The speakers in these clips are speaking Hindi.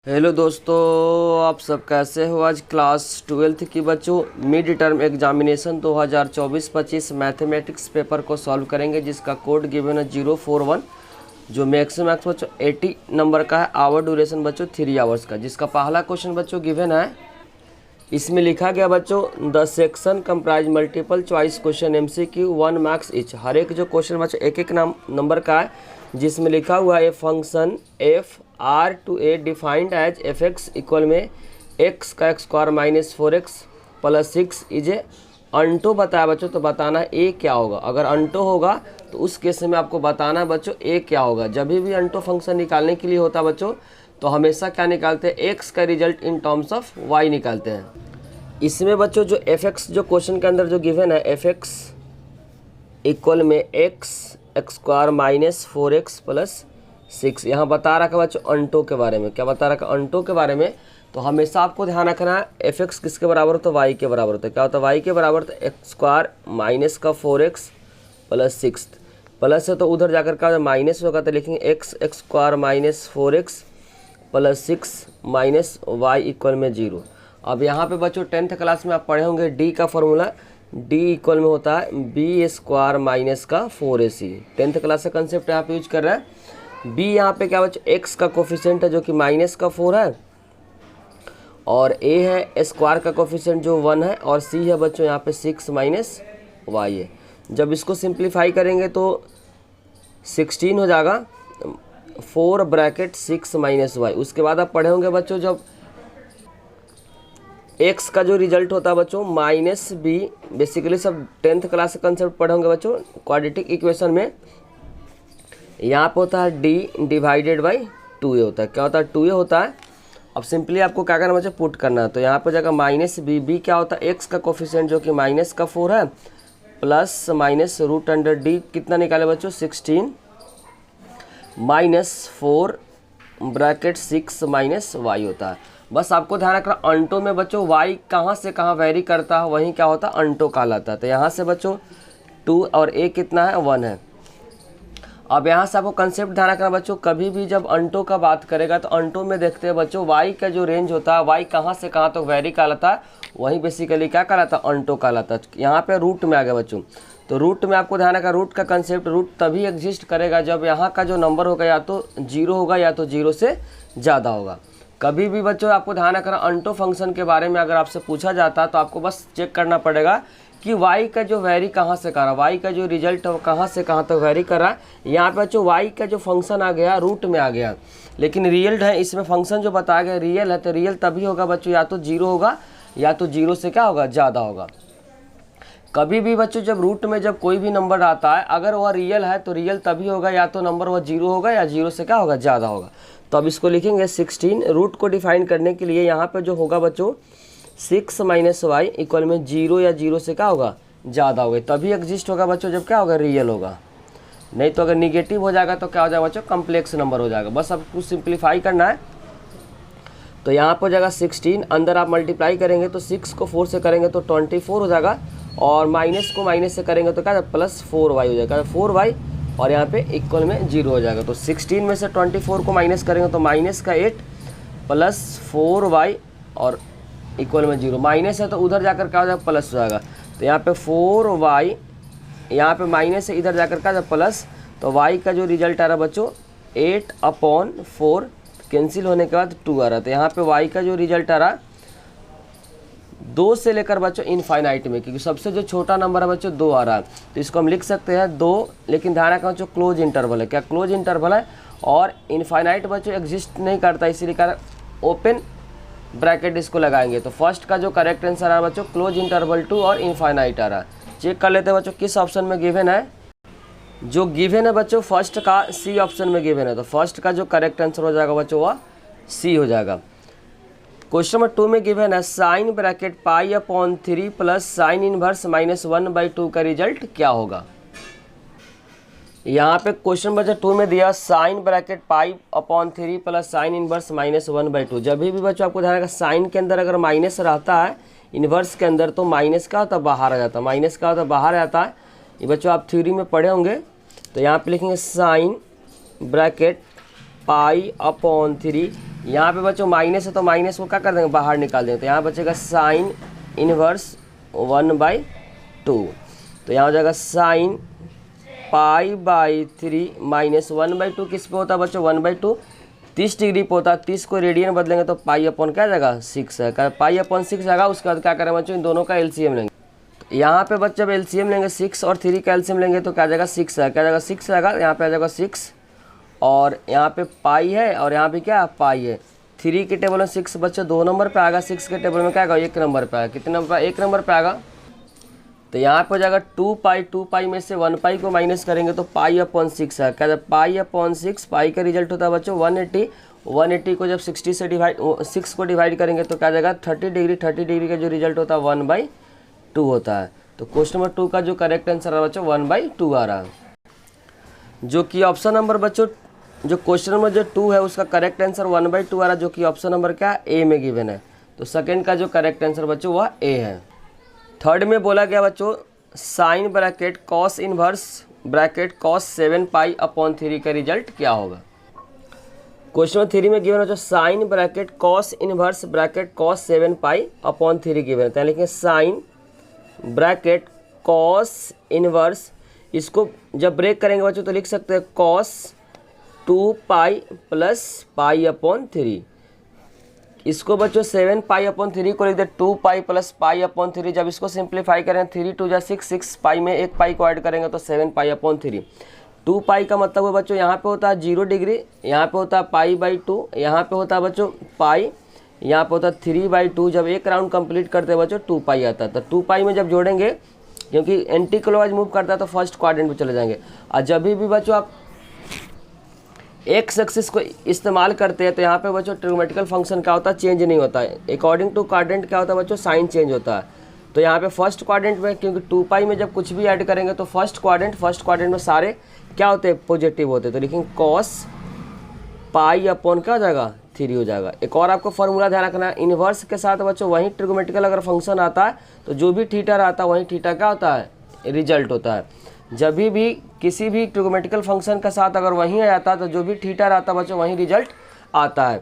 हेलो दोस्तों, आप सब कैसे हो। आज क्लास 12th की बच्चों mid term examination 2024-25 mathematics paper को सॉल्व करेंगे, जिसका कोड गिवन है 041, जो मैक्सिमम बच्चों 80 नंबर का है। आवर ड्यूरेशन बच्चों 3 आवर्स का। जिसका पहला क्वेश्चन बच्चों गिवन है, इसमें लिखा गया बच्चों the section comprise multiple choice question MCQ 1 marks each. हर एक जो क्वेश्चन बच्चों एक एक नंबर का है, जिसमें लिखा हुआ है function F R to A defined as F X equal में एक्स का X square minus 4x plus 6 is a onto बताया बच्चों। तो बताना ए क्या होगा। अगर अंटो होगा तो उस केस में आपको बताना है बच्चों ए क्या होगा। जब भी अंटो फंक्शन निकालने के लिए होता बच्चों, तो हमेशा क्या निकालते हैं, एक्स का result in terms of Y निकालते हैं। इसमें बच्चों जो एफ एक्स जो क्वेश्चन के अंदर जो गिवन है, एफ एक्स इक्वल में x X square minus 4x plus 6, यहाँ बता रखा बच्चों अंटो के बारे में। क्या बता रखा, अंटो के बारे में। तो हमेशा आपको ध्यान रखना है एफ एक्स किसके बराबर होता है, वाई के बराबर होता है। क्या होता है, वाई के बराबर तो एक्स स्क्वायर माइनस का 4x प्लस 6, प्लस है तो उधर जाकर का माइनस होगा, तो लिखेंगे X X square minus 4x plus 6 minus Y equal में 0। अब यहाँ पे बच्चों 10th क्लास में आप पढ़े होंगे डी का फॉर्मूला, डी इक्वल में होता है बी स्क्वायर माइनस का 4ac। 10th क्लास का कंसेप्ट यहाँ पे यूज कर रहा है। बी यहाँ पे क्या बच्चों, एक्स का कोफिशिएंट है जो कि माइनस का 4 है, और ए है स्क्वायर का कोफिशिएंट जो 1 है, और सी है बच्चों यहाँ पे 6 माइनस वाई है। जब इसको सिंप्लीफाई करेंगे तो 16 हो जाएगा, 4 ब्रैकेट 6 माइनस वाई। उसके बाद आप पढ़े होंगे बच्चों जब एक्स का जो रिजल्ट होता है बच्चों माइनस बी, बेसिकली सब 10th क्लास का कंसेप्ट पढ़े होंगे बच्चों। क्वाड्रेटिक इक्वेशन में यहाँ पे होता है डी डिवाइडेड बाई 2a होता है। क्या होता है, 2a होता है। अब सिंपली आपको क्या करना बच्चों, पुट करना है। तो यहाँ पर जाकर माइनस बी, बी क्या होता है, एक्स का कोफिशिएंट जो कि माइनस का 4 है, plus minus root under D कितना निकाले बच्चों 16 माइनस 4 ब्रैकेट 6 माइनस वाई होता है। बस आपको ध्यान रखना अंटो में बच्चों वाई कहाँ से कहाँ वेरी करता है, वहीं क्या होता है अंटो कहलाता है। तो यहाँ से बच्चों 2 और a कितना है, 1 है। अब यहाँ से आपको कंसेप्ट ध्यान रखना बच्चों, कभी भी जब अंटो का बात करेगा तो अंटो में देखते हैं बच्चों वाई का जो रेंज होता है, वाई कहाँ से कहाँ तक वेरी कहलाता है, वहीं बेसिकली क्या कहलाता है, अंटो कहलाता है। यहाँ पे रूट में आ गया बच्चों, तो रूट में आपको ध्यान रखना, रूट का कंसेप्ट, रूट तभी एग्जिस्ट करेगा जब यहाँ का जो नंबर होगा या तो 0 होगा या तो 0 से ज़्यादा होगा। कभी भी बच्चों आपको ध्यान रखना अंटो फंक्शन के बारे में अगर आपसे पूछा जाता है तो आपको बस चेक करना पड़ेगा कि y का जो वेरी कहाँ से कर रहा है, y का जो रिजल्ट है वो कहाँ से कहाँ तक वेरी कर रहा है। यहाँ पे बच्चों y का जो फंक्शन आ गया रूट में आ गया, लेकिन रियल है इसमें फंक्शन जो बताया गया रियल है, तो रियल तभी होगा बच्चों या तो 0 होगा या तो 0 से क्या होगा, ज़्यादा होगा। कभी भी बच्चों जब रूट में जब कोई भी नंबर आता है, अगर वह रियल है तो रियल तभी होगा या तो नंबर वह 0 होगा या 0 से क्या होगा, ज़्यादा होगा। तो अब इसको लिखेंगे 16। रूट को डिफाइन करने के लिए यहाँ पे जो होगा बच्चों 6 माइनस वाई इक्वल में 0 या 0 से क्या होगा, ज़्यादा होगा, तभी एग्जिस्ट होगा बच्चों जब क्या होगा, रियल होगा। नहीं तो अगर निगेटिव हो जाएगा तो क्या हो जाएगा बच्चों, कम्प्लेक्स नंबर हो जाएगा। बस अब कुछ सिंप्लीफाई करना है। तो यहाँ पर हो जाएगा 16, अंदर आप मल्टीप्लाई करेंगे तो 6 को 4 से करेंगे तो 24 हो जाएगा, और माइनस को माइनस से करेंगे तो क्या प्लस 4y हो जाएगा, 4y, और यहाँ पे इक्वल में 0 हो जाएगा। तो 16 में से 24 को माइनस करेंगे तो माइनस का 8 प्लस 4y और इक्वल में 0। माइनस है तो उधर जाकर क्या हो जाएगा, प्लस हो जाएगा। तो यहाँ पे 4y, यहाँ पे माइनस है, इधर जाकर क्या प्लस, तो y का जो रिजल्ट आ रहा है बच्चों 8/4, कैंसिल होने के बाद 2 आ रहा है। तो यहाँ पे y का जो रिजल्ट आ रहा है 2 से लेकर बच्चों इनफाइनाइट में, क्योंकि सबसे जो छोटा नंबर है बच्चों 2 आ रहा है, तो इसको हम लिख सकते हैं 2, लेकिन ध्यान रखना बच्चों क्लोज इंटरवल है। क्या क्लोज इंटरवल है, और इनफाइनाइट बच्चों एग्जिस्ट नहीं करता, इसीलिए कारण ओपन ब्रैकेट इसको लगाएंगे। तो फर्स्ट का जो करेक्ट आंसर आ रहा है बच्चों क्लोज इंटरवल 2 और इनफाइनाइट आ रहा है। चेक कर लेते हैं बच्चों किस ऑप्शन में गिवन है। जो गिवन है बच्चों फर्स्ट का सी ऑप्शन में गिवन है, तो फर्स्ट का जो करेक्ट आंसर हो जाएगा बच्चों वह सी हो जाएगा। क्वेश्चन नंबर 2 में गिवन है sine bracket π/3 plus sine inverse -1/2 का रिजल्ट क्या होगा। यहाँ पे क्वेश्चन नंबर 2 में दिया sine bracket π/3 plus sine inverse -1/2। जब भी बच्चों आपको ध्यान रखना साइन के अंदर अगर माइनस रहता है इनवर्स के अंदर, तो माइनस का होता है बाहर आ जाता है, माइनस का होता है बाहर आता है। ये बच्चों आप थ्योरी में पढ़े होंगे। तो यहाँ पे लिखेंगे साइन ब्रैकेट पाई अपॉन 3। यहाँ पे बच्चों माइनस है तो माइनस को क्या कर देंगे, बाहर निकाल देंगे, तो यहाँ बचेगा साइन इनवर्स 1/2। तो यहाँ हो जाएगा साइन पाई बाई 3 माइनस 1/2 किस पे होता है बच्चों, 1/2 30 डिग्री पे होता है। 30 को रेडियन बदलेंगे तो पाई अपॉन क्या जाएगा 6 है, पाई अपॉन 6 आएगा। उसके बाद क्या करें बच्चों, इन दोनों का एलसीएम लेंगे। तो यहाँ पे बच्चे जब एलसीएम लेंगे 6 और 3 का एलसीएम लेंगे तो क्या जाएगा 6 है, क्या जाएगा 6 आएगा। यहाँ पे आ जाएगा 6 और यहाँ पे पाई है और यहाँ पे क्या पाई है। 3 के टेबल में 6 बच्चे 2 नंबर पे आएगा, 6 के टेबल में क्या आएगा 1 नंबर पे आएगा। कितने नंबर पे, 1 नंबर पे आएगा। तो यहाँ पे हो जाएगा 2 पाई में से 1 पाई को माइनस करेंगे तो पाई अपॉन 6 है, क्या जाएगा पाई अपॉन 6। पाई का रिजल्ट होता है बच्चों 180। 180 को जब 60 से 6 को डिवाइड करेंगे तो क्या जाएगा 30 डिग्री। 30 डिग्री का जो रिजल्ट होता है 1/2 होता है। तो क्वेश्चन नंबर 2 का जो करेक्ट आंसर है बच्चों 1/2 आ रहा है। जो कि ऑप्शन नंबर बच्चों, जो क्वेश्चन नंबर जो 2 है उसका करेक्ट आंसर 1/2 आ रहा है, जो कि ऑप्शन नंबर क्या है ए में गिवन है। तो सेकंड का जो करेक्ट आंसर बच्चों वह ए है। थर्ड में बोला गया बच्चों sine bracket cos inverse bracket cos 7 pi upon 3 का रिजल्ट क्या होगा। क्वेश्चन नंबर 3 में गिवन बच्चों sine bracket cos inverse bracket cos 7 pi upon 3 given है। लिखेंगे साइन ब्रैकेट कॉस इनवर्स, इसको जब ब्रेक करेंगे बच्चों तो लिख सकते हैं cos 2 pi plus pi upon 3। इसको बच्चों 7 पाई अपॉन 3 को लिख दे 2 पाई प्लस पाई अपॉन 3। जब इसको सिंप्लीफाई करें 3 2 जा 6, 6 पाई में 1 पाई को ऐड करेंगे तो 7 पाई अपॉन 3। 2 पाई का मतलब है बच्चों यहाँ पे होता है 0 डिग्री, यहाँ पे होता है पाई/2, यहाँ पे होता है बच्चों पाई, यहाँ पे होता है 3/2। जब एक राउंड कंप्लीट करते हैं बच्चों 2 पाई आता है। तो 2 पाई में जब जोड़ेंगे, क्योंकि एंटी क्लॉकवाइज मूव करता है तो फर्स्ट क्वाड्रेंट पे चले जाएंगे। और जब भी बच्चों आप एक्स एक्सिस को इस्तेमाल करते हैं तो यहाँ पे बच्चों ट्रिग्नोमेट्रिकल फंक्शन क्या होता है, चेंज नहीं होता है। अकॉर्डिंग टू क्वाड्रेंट क्या होता है बच्चों, साइन चेंज होता है। तो यहाँ पे फर्स्ट क्वाड्रेंट में, क्योंकि 2 पाई में जब कुछ भी ऐड करेंगे तो फर्स्ट क्वाड्रेंट में सारे क्या होते हैं, पॉजिटिव होते हैं। तो लेकिन कॉस पाई अपॉन क्या हो जाएगा 3 हो जाएगा। एक और आपको फॉर्मूला ध्यान रखना है, इनवर्स के साथ बच्चों वहीं ट्रिग्नोमेट्रिकल अगर फंक्शन आता है तो जो भी थीटा रहता है वहीं थीटा क्या होता है, रिजल्ट होता है। जब भी किसी भी ट्रिग्नोमेट्रिकल फंक्शन के साथ अगर वहीं आ जाता है तो जो भी थीटा रहता है बच्चों वहीं रिजल्ट आता है।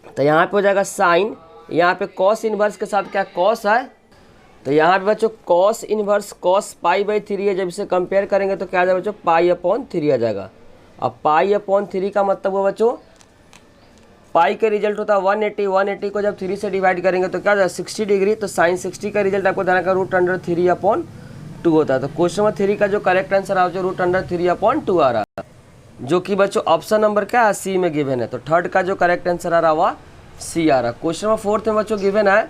तो यहाँ पे हो जाएगा साइन, यहाँ पे कॉस इनवर्स के साथ क्या कॉस है, तो यहाँ पे बच्चों कॉस इनवर्स कॉस पाई/3 है। जब इसे कंपेयर करेंगे तो क्या आ जाएगा बच्चों पाई अपॉन 3 आ जाएगा। अब पाई अपॉन 3 का मतलब है बच्चों पाई का रिजल्ट होता है 180। 180 को जब 3 से डिवाइड करेंगे तो क्या हो जाएगा 60 डिग्री। तो साइन 60 का रिजल्ट आपको ध्यान रखना √3/2 होता है। तो क्वेश्चन नंबर 3 का जो करेक्ट आंसर आ रहा है √3/2 आ रहा है, जो कि बच्चों ऑप्शन नंबर क्या है सी में गिवन है। तो थर्ड का जो करेक्ट आंसर आ रहा है वह सी आ रहा है। क्वेश्चन नंबर 4 में बच्चों गिवन है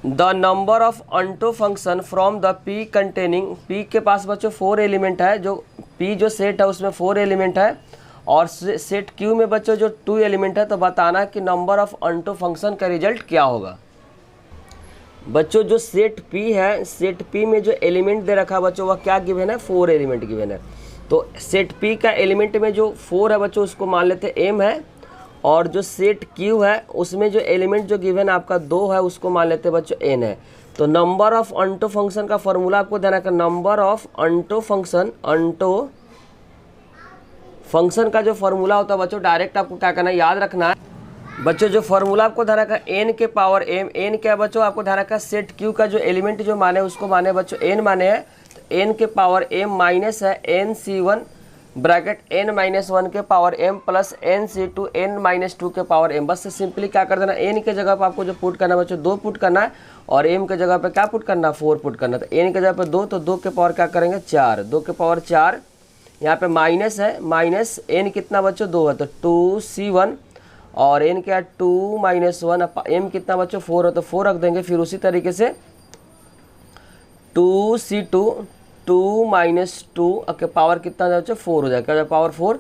the number of onto function from the P containing, P के पास बच्चों 4 एलिमेंट है, जो पी जो सेट है उसमें 4 एलिमेंट है और सेट क्यू में बच्चों जो 2 एलिमेंट है। तो बताना कि नंबर ऑफ अंटो फंक्शन का रिजल्ट क्या होगा। बच्चों जो सेट पी है, सेट पी में जो एलिमेंट दे रखा है बच्चों वह क्या गिवन है, 4 एलिमेंट गिवन है। तो सेट पी का एलिमेंट में जो 4 है बच्चों उसको मान लेते हैं एम है, और जो सेट क्यू है उसमें जो एलिमेंट जो गिवन आपका 2 है उसको मान लेते हैं बच्चों एन है। तो नंबर ऑफ अंटो फंक्शन का फॉर्मूला आपको ध्यान रखना, नंबर ऑफ अंटो फंक्शन का जो फॉर्मूला होता है बच्चों डायरेक्ट आपको क्या करना है, याद रखना है बच्चों। जो फॉर्मूला आपको ध्यान रखा एन के पावर एम, एन क्या है बच्चों आपको ध्यान रखा सेट क्यू का जो एलिमेंट जो माने उसको माने बच्चों एन माने है। तो एन के पावर एम माइनस है NC1 ब्रैकेट n-1 के power m plus NC2 n-2 के पावर m। बस सिंपली क्या कर देना, n के जगह पर आपको जो पुट करना है बच्चों 2 पुट करना है और m के जगह पे क्या पुट करना है 4 पुट करना है। तो n के जगह पे 2, तो 2 के पावर क्या करेंगे 4, 2 के पावर 4। यहाँ पे माइनस है, माइनस n कितना बच्चों 2 है तो 2C1 और n क्या 2 - 1 m कितना बच्चों 4 है तो 4 रख देंगे। फिर उसी तरीके से 2C2 2 - 2 के पावर कितना बच्चों 4 हो जाएगा, पावर 4।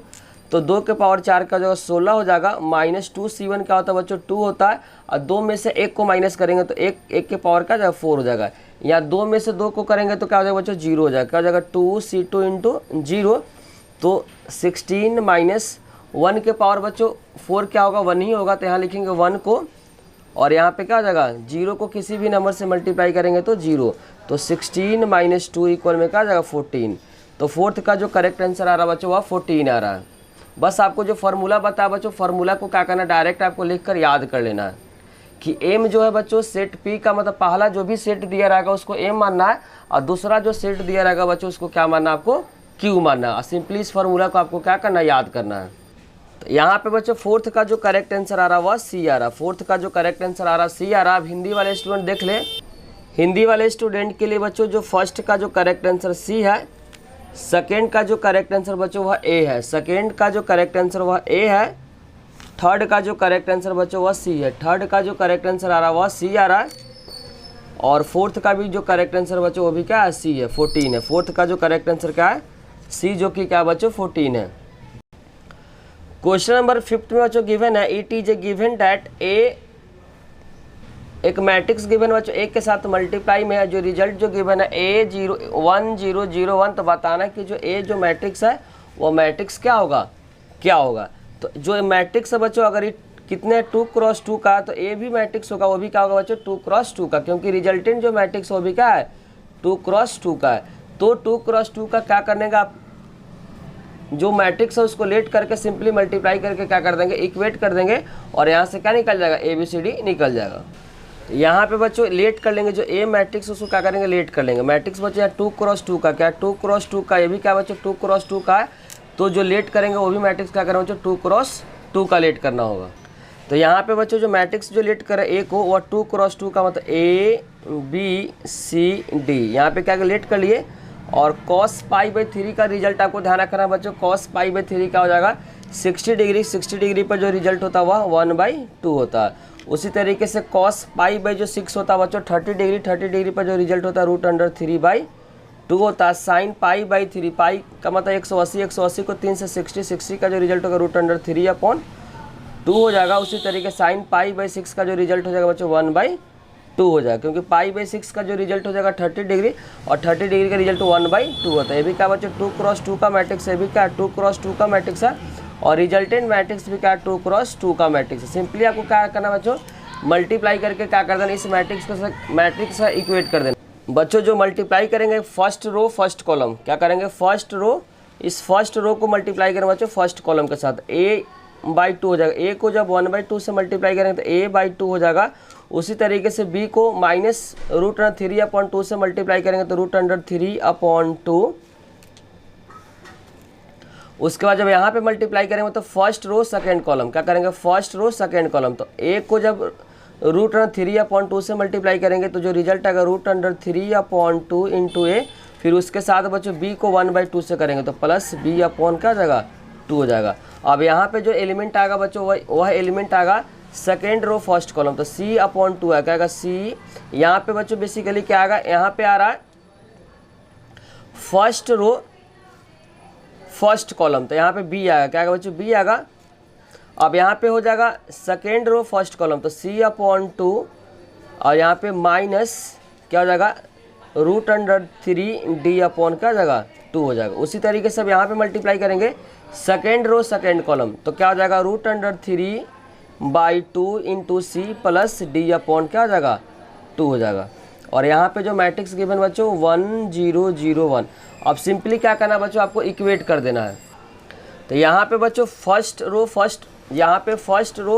तो 2 के पावर 4 का जो 16 हो जाएगा। -2C1 क्या होता है बच्चों 2 होता है, और 2 में से 1 को माइनस करेंगे तो 1 के पावर का जाएगा 4 हो जाएगा। या 2 में से 2 को करेंगे तो क्या हो जाएगा बच्चों 0 हो जाएगा। क्या हो जाएगा 2C2 × 0, तो 16 - 1 के पावर बच्चों 4 क्या होगा 1 ही होगा। तो यहाँ लिखेंगे 1 को, और यहाँ पे क्या हो जाएगा 0 को किसी भी नंबर से मल्टीप्लाई करेंगे तो 0। तो 16 - 2 इक्वल में क्या आ जाएगा 14। तो फोर्थ का जो करेक्ट आंसर आ रहा है बच्चों वह 14 आ रहा है। बस आपको जो फार्मूला बताया बच्चों, फार्मूला को क्या करना, डायरेक्ट आपको लिख कर याद कर लेना है कि एम जो है बच्चों सेट पी का मतलब पहला जो भी सेट दिया रहेगा उसको एम मानना है, और दूसरा जो सेट दिया रहेगा बच्चों उसको क्या मानना है, आपको क्यू मानना है। सिंपली इस फार्मूला को आपको क्या करना है, याद करना है। तो यहाँ पे बच्चों फोर्थ का जो करेक्ट आंसर आ रहा वह सी आ रहा, फोर्थ का जो करेक्ट आंसर आ रहा सी आ रहा। अब हिंदी वाले स्टूडेंट देख ले, हिंदी वाले स्टूडेंट के लिए बच्चों जो फर्स्ट का जो करेक्ट आंसर सी है, सेकेंड का जो करेक्ट आंसर बच्चों वह ए है, सेकेंड का जो करेक्ट आंसर वह ए है, थर्ड का जो करेक्ट आंसर बच्चों वह सी है, थर्ड का जो करेक्ट आंसर आ रहा वह सी आ रहा है, और फोर्थ का भी जो करेक्ट आंसर बच्चों वो भी क्या है, सी है, 14 है। फोर्थ का जो करेक्ट आंसर क्या है, सी, जो कि क्या बच्चों 14 है। क्वेश्चन नंबर 5 में बच्चों गिवन है, it is a given that a, एक मैट्रिक्स गिवन बच्चों एक के साथ मल्टीप्लाई में है, जो रिजल्ट जो गिवन है A01001, तो बताना कि जो ए जो मैट्रिक्स है वो मैट्रिक्स क्या होगा, क्या होगा। तो जो मैट्रिक्स है बच्चों अगर कितने 2x2 का, तो ए भी मैट्रिक्स होगा, वो भी क्या होगा बच्चों 2x2 का, क्योंकि रिजल्टेंट जो मैट्रिक्स वो भी क्या है 2x2 का है। तो 2x2 का क्या करने का, आप जो मैट्रिक्स है उसको लेट करके सिंपली मल्टीप्लाई करके क्या कर देंगे, इक्वेट कर देंगे, और यहाँ से क्या निकल जाएगा, ABCD निकल जाएगा। यहाँ पे बच्चों लेट कर लेंगे, जो ए मैट्रिक्स उसको क्या करेंगे, लेट कर लेंगे। मैट्रिक्स बच्चों यहाँ 2x2 का, क्या 2x2 का, ये भी क्या बच्चों 2x2 का है, तो जो लेट करेंगे वो भी मैट्रिक्स क्या करेंगे बच्चों 2x2 का लेट करना होगा। तो यहाँ पे बच्चों जो मैट्रिक्स जो लेट करे ए को, वह 2x2 का मतलब ABCD, यहाँ पे क्या लेट कर लिए, और cos π/3 का रिजल्ट आपको ध्यान रखना है बच्चों, cos π/3 क्या हो जाएगा 60 डिग्री, 60 डिग्री पर जो रिजल्ट होता है वह 1/2 होता है। उसी तरीके से cos π/6 होता है बच्चों 30 डिग्री, 30 डिग्री पर जो रिजल्ट होता है √3/2 होता है। sin π/3, पाई का मतलब 180, 180 को 3 से 60, 60 का जो रिजल्ट होगा √3/2 हो जाएगा। उसी तरीके sin π/6 का जो रिजल्ट हो जाएगा बच्चों 1/2 हो जाएगा, क्योंकि π/6 का जो रिजल्ट हो जाएगा 30 डिग्री, और 30 डिग्री का रिजल्ट 1/2 होता है। ये भी क्या बच्चों 2x2 का मैट्रिक्स है, भी क्या 2x2 का मैट्रिक्स है, और रिजल्टेंट मैट्रिक्स भी क्या 2x2 का मैट्रिक्स है। सिंपली आपको क्या करना बच्चों, मल्टीप्लाई करके क्या कर देना, इस मैट्रिक्स का इक्वेट कर देना। बच्चों जो मल्टीप्लाई करेंगे फर्स्ट रो फर्स्ट कॉलम, क्या करेंगे फर्स्ट रो, इस फर्स्ट रो को मल्टीप्लाई करेंगे बच्चों फर्स्ट कॉलम के साथ, A/2 हो जाएगा। ए को जब 1/2 से मल्टीप्लाई करेंगे तो A/2 हो जाएगा। उसी तरीके से बी को -√3/2 से मल्टीप्लाई करेंगे तो √3/2। उसके बाद जब यहाँ पे मल्टीप्लाई करेंगे तो फर्स्ट रो सेकेंड कॉलम, क्या करेंगे फर्स्ट रो सेकेंड कॉलम, तो ए को जब √3/2 से मल्टीप्लाई करेंगे तो जो रिजल्ट आएगा √3/2 इंटू ए, फिर उसके साथ बच्चों बी को 1/2 से करेंगे तो प्लस b अपॉन क्या जाएगा 2 हो जाएगा। अब यहाँ पे जो एलिमेंट आएगा बच्चों वह एलिमेंट आएगा सेकेंड रो फर्स्ट कॉलम, तो c/2 है, क्या आएगा c। यहाँ पे बच्चों बेसिकली क्या आएगा, यहाँ पे आ रहा है फर्स्ट रो फर्स्ट कॉलम, तो यहाँ पे b आएगा, क्या आएगा बच्चों b आएगा। अब यहाँ पे हो जाएगा सेकेंड रो फर्स्ट कॉलम, तो c/2, और यहाँ पे माइनस क्या हो जाएगा √3d अपॉन क्या हो जाएगा 2 हो जाएगा। उसी तरीके से अब यहाँ पे मल्टीप्लाई करेंगे सेकेंड रो सेकेंड कॉलम, तो क्या हो जाएगा √3/2 into C plus d upon क्या हो जाएगा 2 हो जाएगा। और यहाँ पे जो मैट्रिक्स गिवन बच्चों 1 0 0 1। अब सिंपली क्या करना बच्चों, आपको इक्वेट कर देना है। तो यहाँ पे बच्चों फर्स्ट रो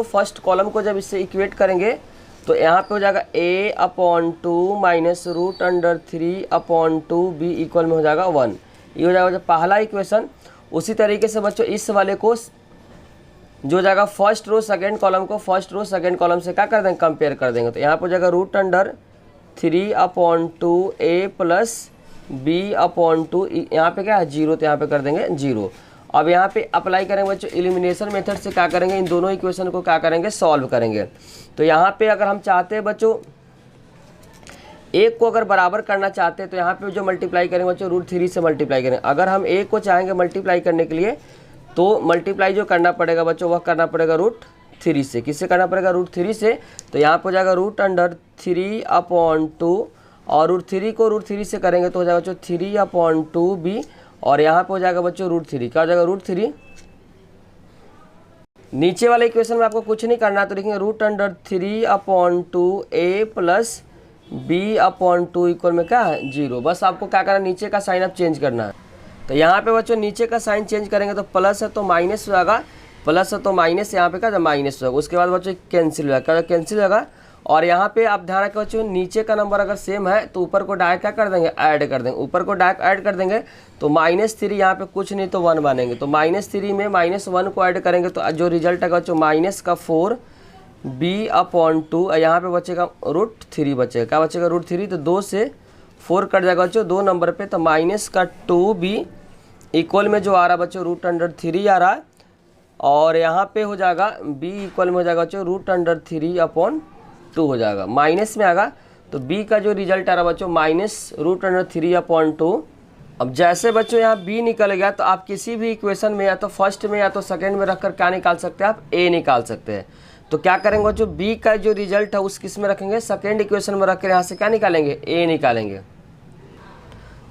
फर्स्ट कॉलम को जब इससे इक्वेट करेंगे तो यहाँ पे हो जाएगा A/2 माइनस √3/2 b इक्वल में हो जाएगा 1। ये हो जाएगा पहला इक्वेशन। उसी तरीके से बच्चों इस वाले को जो हो जाएगा फर्स्ट रो सेकेंड कॉलम को फर्स्ट रो सेकेंड कॉलम से क्या कर देंगे, कंपेयर कर देंगे, तो यहाँ पे हो जाएगा √3/2 a प्लस b/2, यहाँ पे क्या है 0, तो यहाँ पे कर देंगे 0। अब यहाँ पे अप्लाई करेंगे बच्चों एलिमिनेशन मेथड से, क्या करेंगे इन दोनों इक्वेशन को क्या करेंगे सॉल्व करेंगे। तो यहाँ पे अगर हम चाहते हैं बच्चों एक को अगर बराबर करना चाहते हैं तो यहाँ पे जो मल्टीप्लाई करेंगे बच्चों √3 से मल्टीप्लाई करेंगे। अगर हम एक को चाहेंगे मल्टीप्लाई करने के लिए तो मल्टीप्लाई जो करना पड़ेगा बच्चों वह करना पड़ेगा √3 से। किससे करना पड़ेगा √3 से, तो यहाँ पर हो जाएगा √3/2, और √3 को √3 से करेंगे तो हो जाएगा बच्चों 3/2 b, और यहाँ पे हो जाएगा बच्चों √3, क्या हो जाएगा √3। नीचे वाले इक्वेशन में आपको कुछ नहीं करना, तो लिखेंगे √3/2 a प्लस b/2 इक्वल में क्या है 0। बस आपको क्या करना है, नीचे का साइन अप चेंज करना है। तो यहाँ पे बच्चों नीचे का साइन चेंज करेंगे तो प्लस है तो माइनस हो जाएगा, प्लस है तो माइनस, यहाँ पे क्या माइनस हो जाएगा। उसके बाद बच्चों कैंसिल हो जाएगा, कैंसिल हो जाएगा। और यहाँ पे आप ध्यान रखें बच्चों, नीचे का नंबर अगर सेम है तो ऊपर को डायरेक्ट क्या कर देंगे, ऐड कर देंगे। ऊपर को डायरेक्ट ऐड कर देंगे तो -3 यहाँ पे कुछ नहीं तो 1 बनेंगे। तो -3 में -1 को ऐड करेंगे तो जो रिजल्ट आएगा बच्चों माइनस का 4b/2। यहाँ पे बचेगा √3 बचेगा, क्या बचेगा √3। तो 2 से 4 कट जाएगा बच्चों 2 नंबर पे, तो माइनस का 2b इक्वल में जो आ रहा है बच्चों √3 आ रहा है। और यहाँ पे हो जाएगा b इक्वल में हो जाएगा बच्चों √3/2 हो जाएगा, माइनस में आएगा। तो b का जो रिजल्ट आ रहा है बच्चों -√3/2। अब जैसे बच्चों यहाँ b निकल गया तो आप किसी भी इक्वेशन में या तो फर्स्ट में या तो सेकंड में रखकर क्या निकाल सकते हैं, आप a निकाल सकते हैं। तो क्या करेंगे बच्चों, b का जो रिजल्ट है उस किस में रखेंगे, सेकंड इक्वेशन में रख कर यहाँ से क्या निकालेंगे, a निकालेंगे।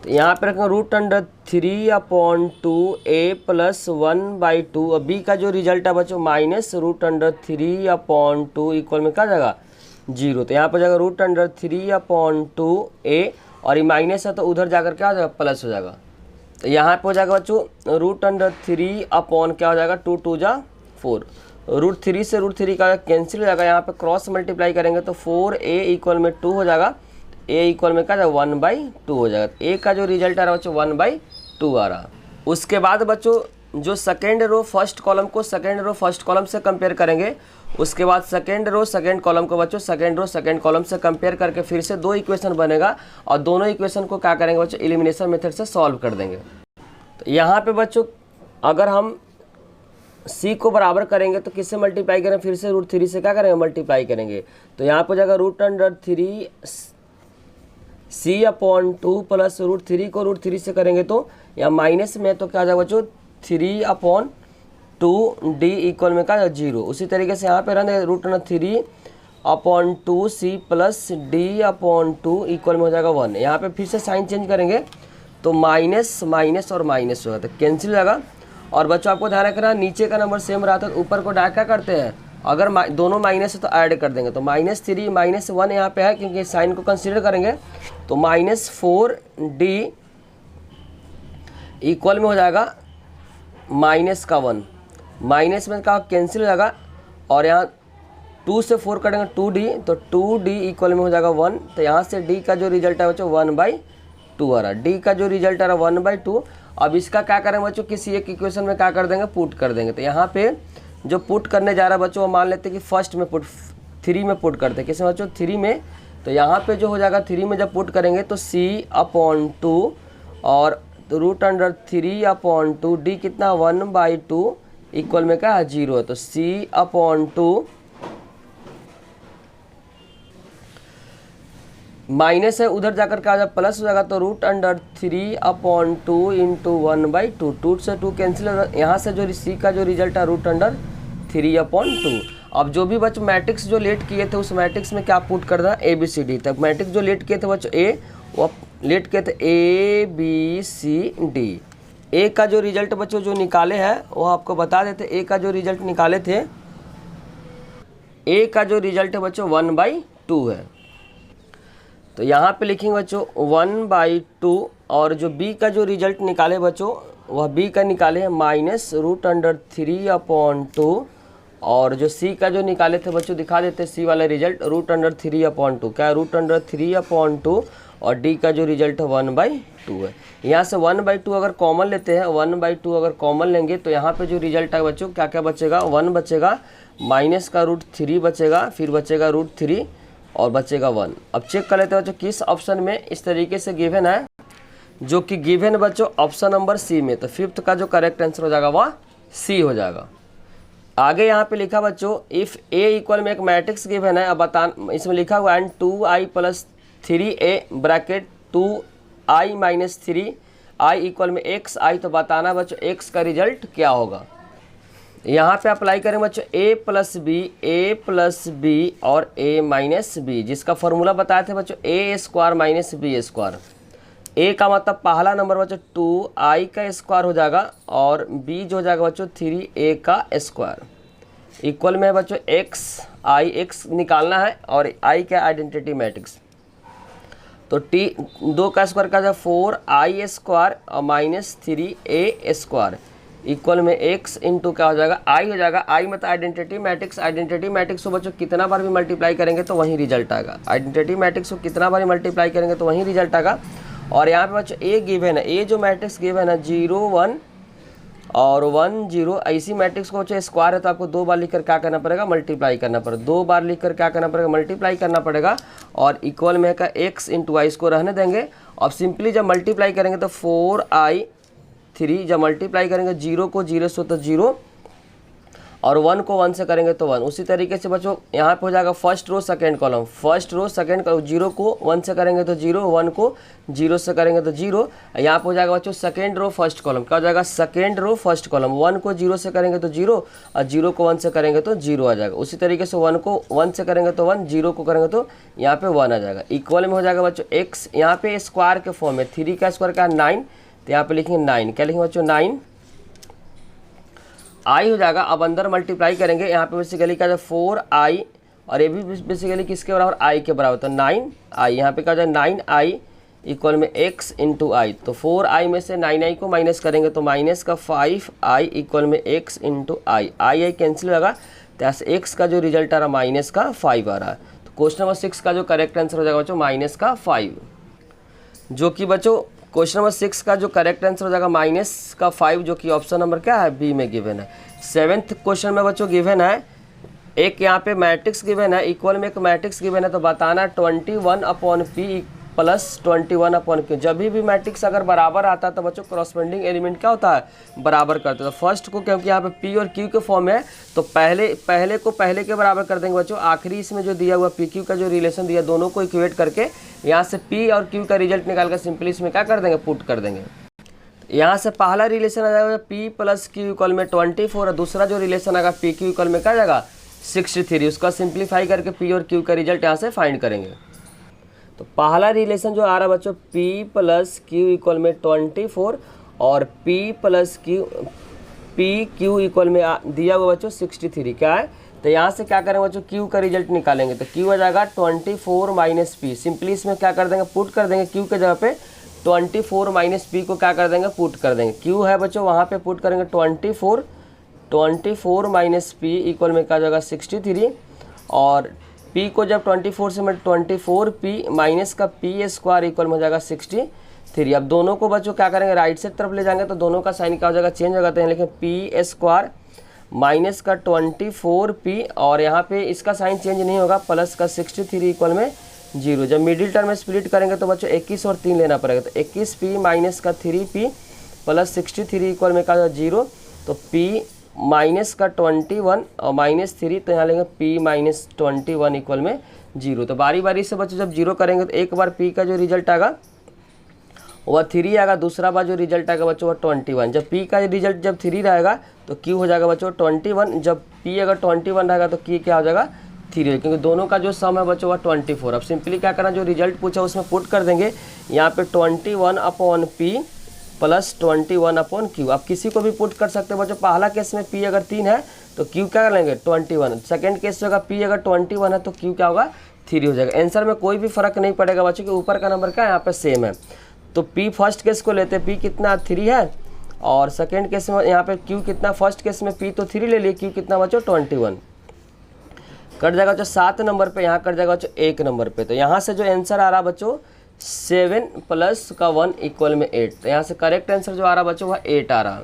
तो यहाँ पे रखेंगे √3/2a + 1/2। और b का जो रिजल्ट है बच्चों -√3/2 इक्वल में क्या जाएगा 0। तो यहाँ पर जाएगा √3/2a और ये माइनस है तो उधर जाकर क्या हो जाएगा, प्लस हो जाएगा। तो यहाँ पे हो जाएगा बच्चों √3 क्या हो जाएगा 2 2 जा 4। √3 से √3 का कैंसिल हो जाएगा, यहाँ पे क्रॉस मल्टीप्लाई करेंगे तो 4a इक्वल में 2 हो जाएगा, a इक्वल में क्या जाएगा 1/2 हो जाएगा। a का जो रिजल्ट आ रहा है बच्चों 1/2 आ रहा। उसके बाद बच्चों जो सेकेंड रो फर्स्ट कॉलम को सेकेंड रो फर्स्ट कॉलम से कंपेयर करेंगे। उसके बाद सेकेंड रो सेकेंड कॉलम को बच्चों सेकेंड रो सेकेंड कॉलम से कंपेयर करके फिर से 2 इक्वेशन बनेगा और दोनों इक्वेशन को क्या करेंगे बच्चों, एलिमिनेशन मेथड से सॉल्व कर देंगे। तो यहाँ पे बच्चों अगर हम c को बराबर करेंगे तो किससे मल्टीप्लाई करें, फिर से √3 से क्या करेंगे, मल्टीप्लाई करेंगे। तो यहाँ पर जाएगा √3 c/2 प्लस √3 को √3 से करेंगे तो या माइनस में तो क्या जाएगा बच्चों 3/2d इक्वल में क्या 0। उसी तरीके से यहाँ पे रहने √3/2c प्लस d/2 इक्वल में हो जाएगा 1। यहाँ पे फिर से साइन चेंज करेंगे तो माइनस माइनस और माइनस होगा तो कैंसिल हो जाएगा। और बच्चों आपको ध्यान रखना नीचे का नंबर सेम रहा था तो ऊपर को डायरेक्ट क्या करते हैं, अगर दोनों माइनस है तो ऐड कर देंगे। तो -3 -1 यहाँ पे है क्योंकि साइन को कंसीडर करेंगे तो -4d इक्वल में हो जाएगा माइनस का 1। माइनस में का कैंसिल हो जाएगा और यहाँ 2 से 4 कटेंगे 2d, तो 2d इक्वल में हो जाएगा 1। तो यहाँ से d का जो रिजल्ट है बच्चों 1/2 आ रहा है। d का जो रिजल्ट आ रहा है 1/2। अब इसका क्या करेंगे बच्चों, किसी एक इक्वेशन में क्या कर देंगे, पुट कर देंगे। तो यहाँ पे जो पुट करने जा रहा है बच्चों वो मान लेते हैं कि फर्स्ट में पुट 3 में पुट करते हैं, किस में बच्चों 3 में। तो यहाँ पे जो हो जाएगा 3 में जब पुट करेंगे तो c/2 और √3/2d कितना 1/2 इक्वल में क्या है 0 है। तो c/2 माइनस है उधर जाकर क्या हो जाएगा प्लस हो जाएगा। तो √3/2 इंटू 1/2, 2 से 2 कैंसिल हो जाएगा। यहाँ से जो सी का जो रिजल्ट है √3/2। अब जो भी बच्चों मैट्रिक्स जो लेट किए थे उस मैट्रिक्स में क्या पुट कर रहा है ABCD। तब मैट्रिक्स जो लेट किए थे बच्चों A, वो लेट किए थे ABCD। A का जो रिजल्ट बच्चों जो निकाले हैं वो आपको बता देते। A का जो रिजल्ट निकाले थे, A का जो रिजल्ट है बच्चों 1/2 है। तो यहाँ पे लिखेंगे बच्चों 1/2 और जो B का जो रिजल्ट निकाले बच्चों वह B का निकाले हैं -√3/2 और जो C का जो निकाले थे बच्चों दिखा देते C वाला रिजल्ट √3/2 क्या है √3/2 और D का जो रिजल्ट है 1/2 है। यहाँ से 1/2 अगर कॉमन लेते हैं 1/2 अगर कॉमन लेंगे तो यहाँ पे जो रिजल्ट है बच्चों क्या क्या बचेगा, 1 बचेगा, माइनस का √3 बचेगा, फिर बचेगा √3 और बचेगा 1। अब चेक कर लेते हैं बच्चों किस ऑप्शन में इस तरीके से गिवन है, जो कि गिवन बच्चों ऑप्शन नंबर C में। तो 5th का जो करेक्ट आंसर हो जाएगा वह C हो जाएगा। आगे यहाँ पे लिखा बच्चों इफ़ A इक्वल में एक मैट्रिक्स गिवन है। अब बता इसमें लिखा हुआ है 2i + 3a bracket 2i - 3i equal में xi। तो बताना बच्चों x का रिजल्ट क्या होगा। यहाँ पे अप्लाई करें बच्चों a + b और a - b, जिसका फॉर्मूला बताए थे बच्चों a² - b²। a का मतलब पहला नंबर बच्चों 2i का स्क्वायर हो जाएगा और b जो हो जाएगा बच्चों 3a का स्क्वायर इक्वल में बच्चों x निकालना है और i का आइडेंटिटी मैट्रिक्स। तो टी 2 का स्क्वायर का 4i² और -3a² इक्वल में x इंटू क्या हो जाएगा i हो जाएगा। i मतलब आइडेंटिटी मैट्रिक्स को बच्चों कितना बार भी मल्टीप्लाई करेंगे तो वही रिजल्ट आएगा। आइडेंटिटी मैट्रिक्स को कितना बार मल्टीप्लाई करेंगे तो वही रिजल्ट आएगा। और यहाँ पे बच्चों ए गिवन है, ए जो मैट्रिक्स गिवन है 0 1 और 1 0, ऐसी मैट्रिक्स को बच्चों स्क्वायर है तो आपको 2 बार लिखकर क्या करना पड़ेगा, मल्टीप्लाई करना पड़ेगा। 2 बार लिखकर क्या करना पड़ेगा, मल्टीप्लाई करना पड़ेगा। और इक्वल में का x इंटू आई इसको रहने देंगे। अब सिंपली जब मल्टीप्लाई करेंगे तो 4i3, जब मल्टीप्लाई करेंगे 0 को 0 से तो 0 और 1 को 1 से करेंगे तो 1। उसी तरीके से बच्चों यहाँ पे हो जाएगा first row second column, first row second column, 0 को 1 से करेंगे तो 0, 1 को 0 से करेंगे तो 0। यहाँ पे हो जाएगा बच्चों सेकंड रो फर्स्ट कॉलम, क्या हो जाएगा सेकंड रो फर्स्ट कॉलम, 1 को 0 से करेंगे तो 0 और 0 को 1 से करेंगे तो 0 आ जाएगा। उसी तरीके से 1 को 1 से करेंगे तो 1, 0 को करेंगे तो यहाँ पे 1 आ जाएगा। इक्वल में हो जाएगा बच्चों x, यहाँ पे स्क्वायर के फॉर्म में 3 का स्क्वायर का 9, तो यहाँ पे लिखेंगे 9, क्या लिखेंगे बच्चों 9 आई हो जाएगा। अब अंदर मल्टीप्लाई करेंगे, यहाँ पे बेसिकली क्या है 4i और ये भी बेसिकली किसके बराबर, i के बराबर, तो 9i। यहाँ पे क्या हो जाए 9i इक्वल में x इंटू आई। तो 4i में से 9i को माइनस करेंगे तो माइनस का 5i इक्वल में x into I. I cancel होगा तो यहाँ से x का जो रिजल्ट आ रहा है माइनस का 5 आ रहा है। तो क्वेश्चन नंबर 6 का जो करेक्ट आंसर हो जाएगा बच्चों माइनस का 5, जो कि बच्चों क्वेश्चन नंबर 6 का जो करेक्ट आंसर हो जाएगा माइनस का 5, जो कि ऑप्शन नंबर क्या है, बी में गिवन है। 7th क्वेश्चन में बच्चों गिवन है एक यहाँ पे मैट्रिक्स गिवन है, इक्वल में एक मैट्रिक्स गिवन है, तो बताना 21/p प्लस 21/q। जब भी मैट्रिक्स अगर बराबर आता है तो बच्चों करस्पॉन्डिंग एलिमेंट क्या होता है, बराबर करते हैं। तो फर्स्ट को क्योंकि यहाँ पे p और q के फॉर्म है तो पहले को पहले के बराबर कर देंगे बच्चों। आखिरी इसमें जो दिया हुआ p q का जो रिलेशन दिया, दोनों को इक्वेट करके यहाँ से p और q का रिजल्ट निकाल कर सिंपली इसमें क्या कर देंगे, पुट कर देंगे। यहाँ से पहला रिलेशन आ जाएगा p प्लस q इक्वल में 24 और दूसरा जो रिलेशन आएगा p q इक्वल में क्या आ जाएगा 63। उसका सिंप्लीफाई करके p और q का रिजल्ट यहाँ से फाइंड करेंगे। तो पहला रिलेशन जो आ रहा है बच्चों p प्लस q इक्वल में 24 और p q इक्वल में दिया हुआ बच्चों 63 क्या है। तो यहाँ से क्या करेंगे बच्चों, q का रिजल्ट निकालेंगे तो q आ जाएगा 24 माइनस p। सिंपली इसमें क्या कर देंगे, पुट कर देंगे। q के जगह पे 24 माइनस p को क्या कर देंगे, पुट कर देंगे। q है बच्चों वहाँ पे पुट करेंगे 24 माइनस p इक्वल में क्या आ जाएगा 63 और p को जब 24 से मैं 24p माइनस का p स्क्वायर इक्वल में हो जाएगा 63। अब दोनों को बच्चों क्या करेंगे, राइट से तरफ ले जाएंगे तो दोनों का साइन क्या हो जाएगा, चेंज हो जाते हैं। लेकिन p स्क्वायर माइनस का 24p और यहाँ पे इसका साइन चेंज नहीं होगा, प्लस का 63 इक्वल में 0। जब मिडिल टर्म में स्प्लिट करेंगे तो बच्चों 21 और 3 लेना पड़ेगा। तो 21p माइनस का 3p प्लस 63 इक्वल में क्या 0। तो p माइनस का 21 और माइनस 3, तो यहाँ लेंगे p माइनस 21 इक्वल में 0। तो बारी बारी से बच्चों जब 0 करेंगे तो एक बार p का जो रिजल्ट आएगा वह 3 आएगा, दूसरा बार जो रिजल्ट आएगा बच्चों वह 21। जब p का रिजल्ट जब 3 रहेगा तो q हो जाएगा बच्चों 21। जब p अगर 21 रहेगा तो q क्या हो जाएगा 3, क्योंकि दोनों का जो सम है बच्चों वह 24। अब सिंपली क्या करना, जो रिजल्ट पूछा उसमें पुट कर देंगे। यहाँ पे 21/p प्लस 21/q। आप किसी को भी पुट कर सकते हो बच्चों। पहला केस में p अगर 3 है तो q क्या कर लेंगे 21। सेकंड केस में p अगर 21 है तो q क्या होगा 3 हो जाएगा। आंसर में कोई भी फर्क नहीं पड़ेगा बच्चों के ऊपर का नंबर क्या है यहाँ पे सेम है। तो p फर्स्ट केस को लेते हैं, p कितना 3 है और सेकंड केस में यहाँ पे q कितना, फर्स्ट केस में p तो 3 ले लिए, q कितना बच्चों 21। कट जाएगा बच्चों 7 नंबर पे, यहाँ कट जाएगा बच्चों 1 नंबर पे। तो यहाँ से जो आंसर आ रहा बच्चों 7 प्लस का 1 इक्वल में 8। तो यहाँ से करेक्ट आंसर जो आ रहा बच्चों वह 8 आ रहा।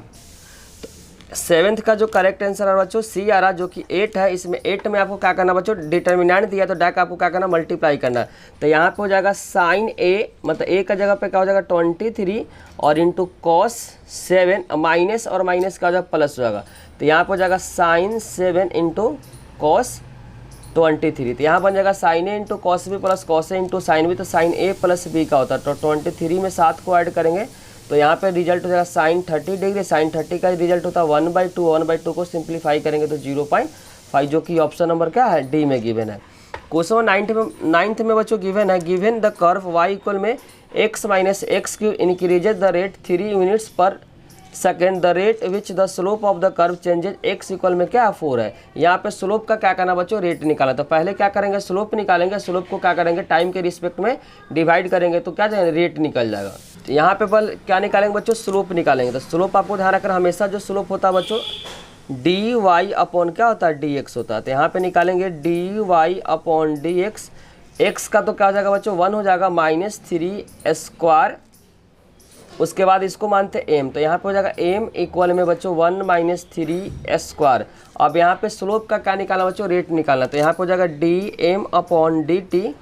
तो 7th का जो करेक्ट आंसर आ रहा बच्चों C आ रहा, जो कि 8 है। इसमें 8 में आपको क्या करना बच्चों, डिटर्मिनेंट दिया तो डायरेक्ट आपको क्या करना, मल्टीप्लाई करना। तो यहाँ पे हो जाएगा साइन a, मतलब a का जगह पे क्या हो जाएगा 23 और इंटू कॉस 7 माइनस और माइनस का हो जाएगा प्लस हो जाएगा। तो यहाँ पे हो जाएगा साइन 7 इंटू कॉस 23। तो यहाँ बन जाएगा sine A into cos B plus cos A into sine B. तो साइन ए प्लस बी का होता है। तो 23 में 7 को ऐड करेंगे तो यहाँ पे रिजल्ट हो जाएगा साइन 30 डिग्री। साइन 30 का रिजल्ट होता है 1/2। 1/2 को सिंप्लीफाई करेंगे तो 0.5, जो कि ऑप्शन नंबर क्या है डी में गिवन है। क्वेश्चन 9th में बच्चों गिवन है, given the curve y equal में x minus x cube increases the rate 3 units per second the rate which the slope of the curve changes x equal में क्या 4 है। यहाँ पे स्लोप का क्या करना बच्चों, रेट निकाला। तो पहले क्या करेंगे, स्लोप निकालेंगे, स्लोप को क्या करेंगे टाइम के रिस्पेक्ट में डिवाइड करेंगे तो क्या जाएगा, रेट निकल जाएगा। तो यहाँ पे पहले क्या निकालेंगे बच्चों, स्लोप निकालेंगे। तो स्लोप आपको ध्यान रखना, हमेशा जो स्लोप होता है बच्चों डी वाई अपॉन क्या होता है, डी एक्स होता है। तो यहाँ पे निकालेंगे D Y upon D X, X का तो क्या हो जाएगा बच्चों 1 हो जाएगा -3 स्क्वायर, उसके बाद इसको मानते हैं एम, तो यहाँ पे हो जाएगा एम इक्वल में बच्चों 1 -3 स्क्वायर। अब यहाँ पे स्लोप का क्या निकालना बच्चों, रेट निकालना। तो यहाँ पे हो जाएगा D M upon D T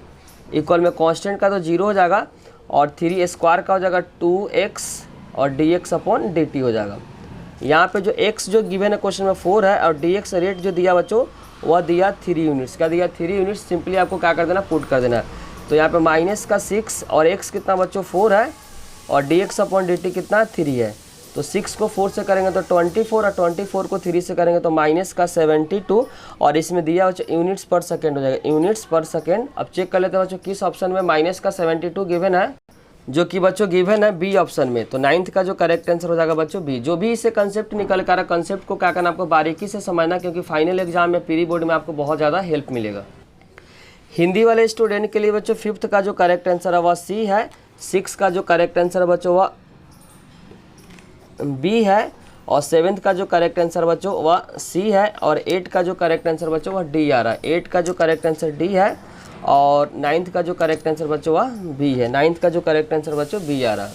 equal में कांस्टेंट का तो 0 हो जाएगा और 3 स्क्वायर का हो जाएगा 2x और D x upon D T हो जाएगा। यहाँ पे जो x जो गिवन है क्वेश्चन में 4 है और dx रेट जो दिया बच्चों वह दिया 3 यूनिट्स। क्या दिया, 3 यूनिट्स। सिंपली आपको क्या कर देना, पुट कर देना। तो यहाँ पे माइनस का 6 और x कितना बच्चों 4 है और dx अपॉन dt कितना 3 है। तो 6 को 4 से करेंगे तो 24 और 24 को 3 से करेंगे तो माइनस का 72 और इसमें दिया बच्चों यूनिट्स पर सेकेंड हो जाएगा, यूनिट्स पर सेकेंड। अब चेक कर लेते हैं बच्चों किस ऑप्शन में माइनस का 72 गिवन है, जो कि बच्चों गिवन है बी ऑप्शन में। तो 9th का जो करेक्ट आंसर हो जाएगा बच्चों बी। जो भी इसे कंसेप्ट निकल कर रहा, कंसेप्ट को क्या करना आपको बारीकी से समझना, क्योंकि फाइनल एग्जाम में प्री बोर्ड में आपको बहुत ज़्यादा हेल्प मिलेगा। हिंदी वाले स्टूडेंट के लिए बच्चों 5th का जो करेक्ट आंसर है वह सी है, 6 का जो करेक्ट आंसर है बच्चों वह बी है और 7th का जो करेक्ट आंसर बच्चों वह सी है और 8 का जो करेक्ट आंसर बच्चों वह डी आ रहा है। 8 का जो करेक्ट आंसर डी है और 9th का जो करेक्ट आंसर बच्चों वह बी है। 9th का जो करेक्ट आंसर बच्चों बी आ रहा है।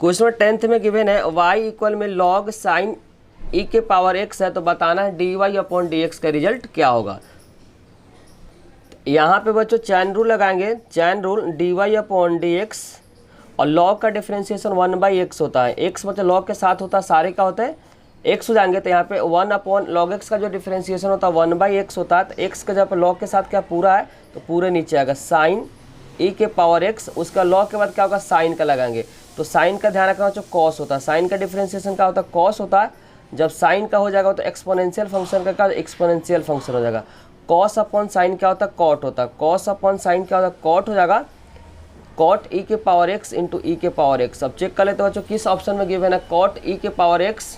क्वेश्चन में 10th में गिवन है y इक्वल में log साइन e के पावर x है, तो बताना है D Y upon D X का रिजल्ट क्या होगा। यहाँ पे बच्चों चैन रूल लगाएंगे, chain rule D Y upon D x और log का डिफ्रेंसिएशन 1/x होता है। x मतलब log के साथ होता है, सारे का होता है x हो जाएंगे। तो यहाँ पे 1 अपॉन log x का जो डिफ्रेंसिएशन होता है 1/x होता है। तो x का जब log के साथ क्या पूरा है तो पूरे नीचे आएगा साइन e के पावर x, उसका log के बाद क्या होगा साइन का लगाएंगे। तो साइन का ध्यान रखना जो कॉस होता है, साइन का डिफ्रेंसिएशन क्या होता है कॉस होता है। जब साइन का हो जाएगा तो एक्सपोनेंशियल फंक्शन का क्या एक्सपोनेंशियल फंक्शन हो जाएगा। कॉस अपॉन साइन क्या होता है कॉट होता है, कॉस अपॉन साइन क्या होता है कॉट हो जाएगा, कॉट ई के पावर x इंटू ई के पावर x। अब चेक कर लेते बच्चों किस ऑप्शन में गिवन है कॉट ई के पावर x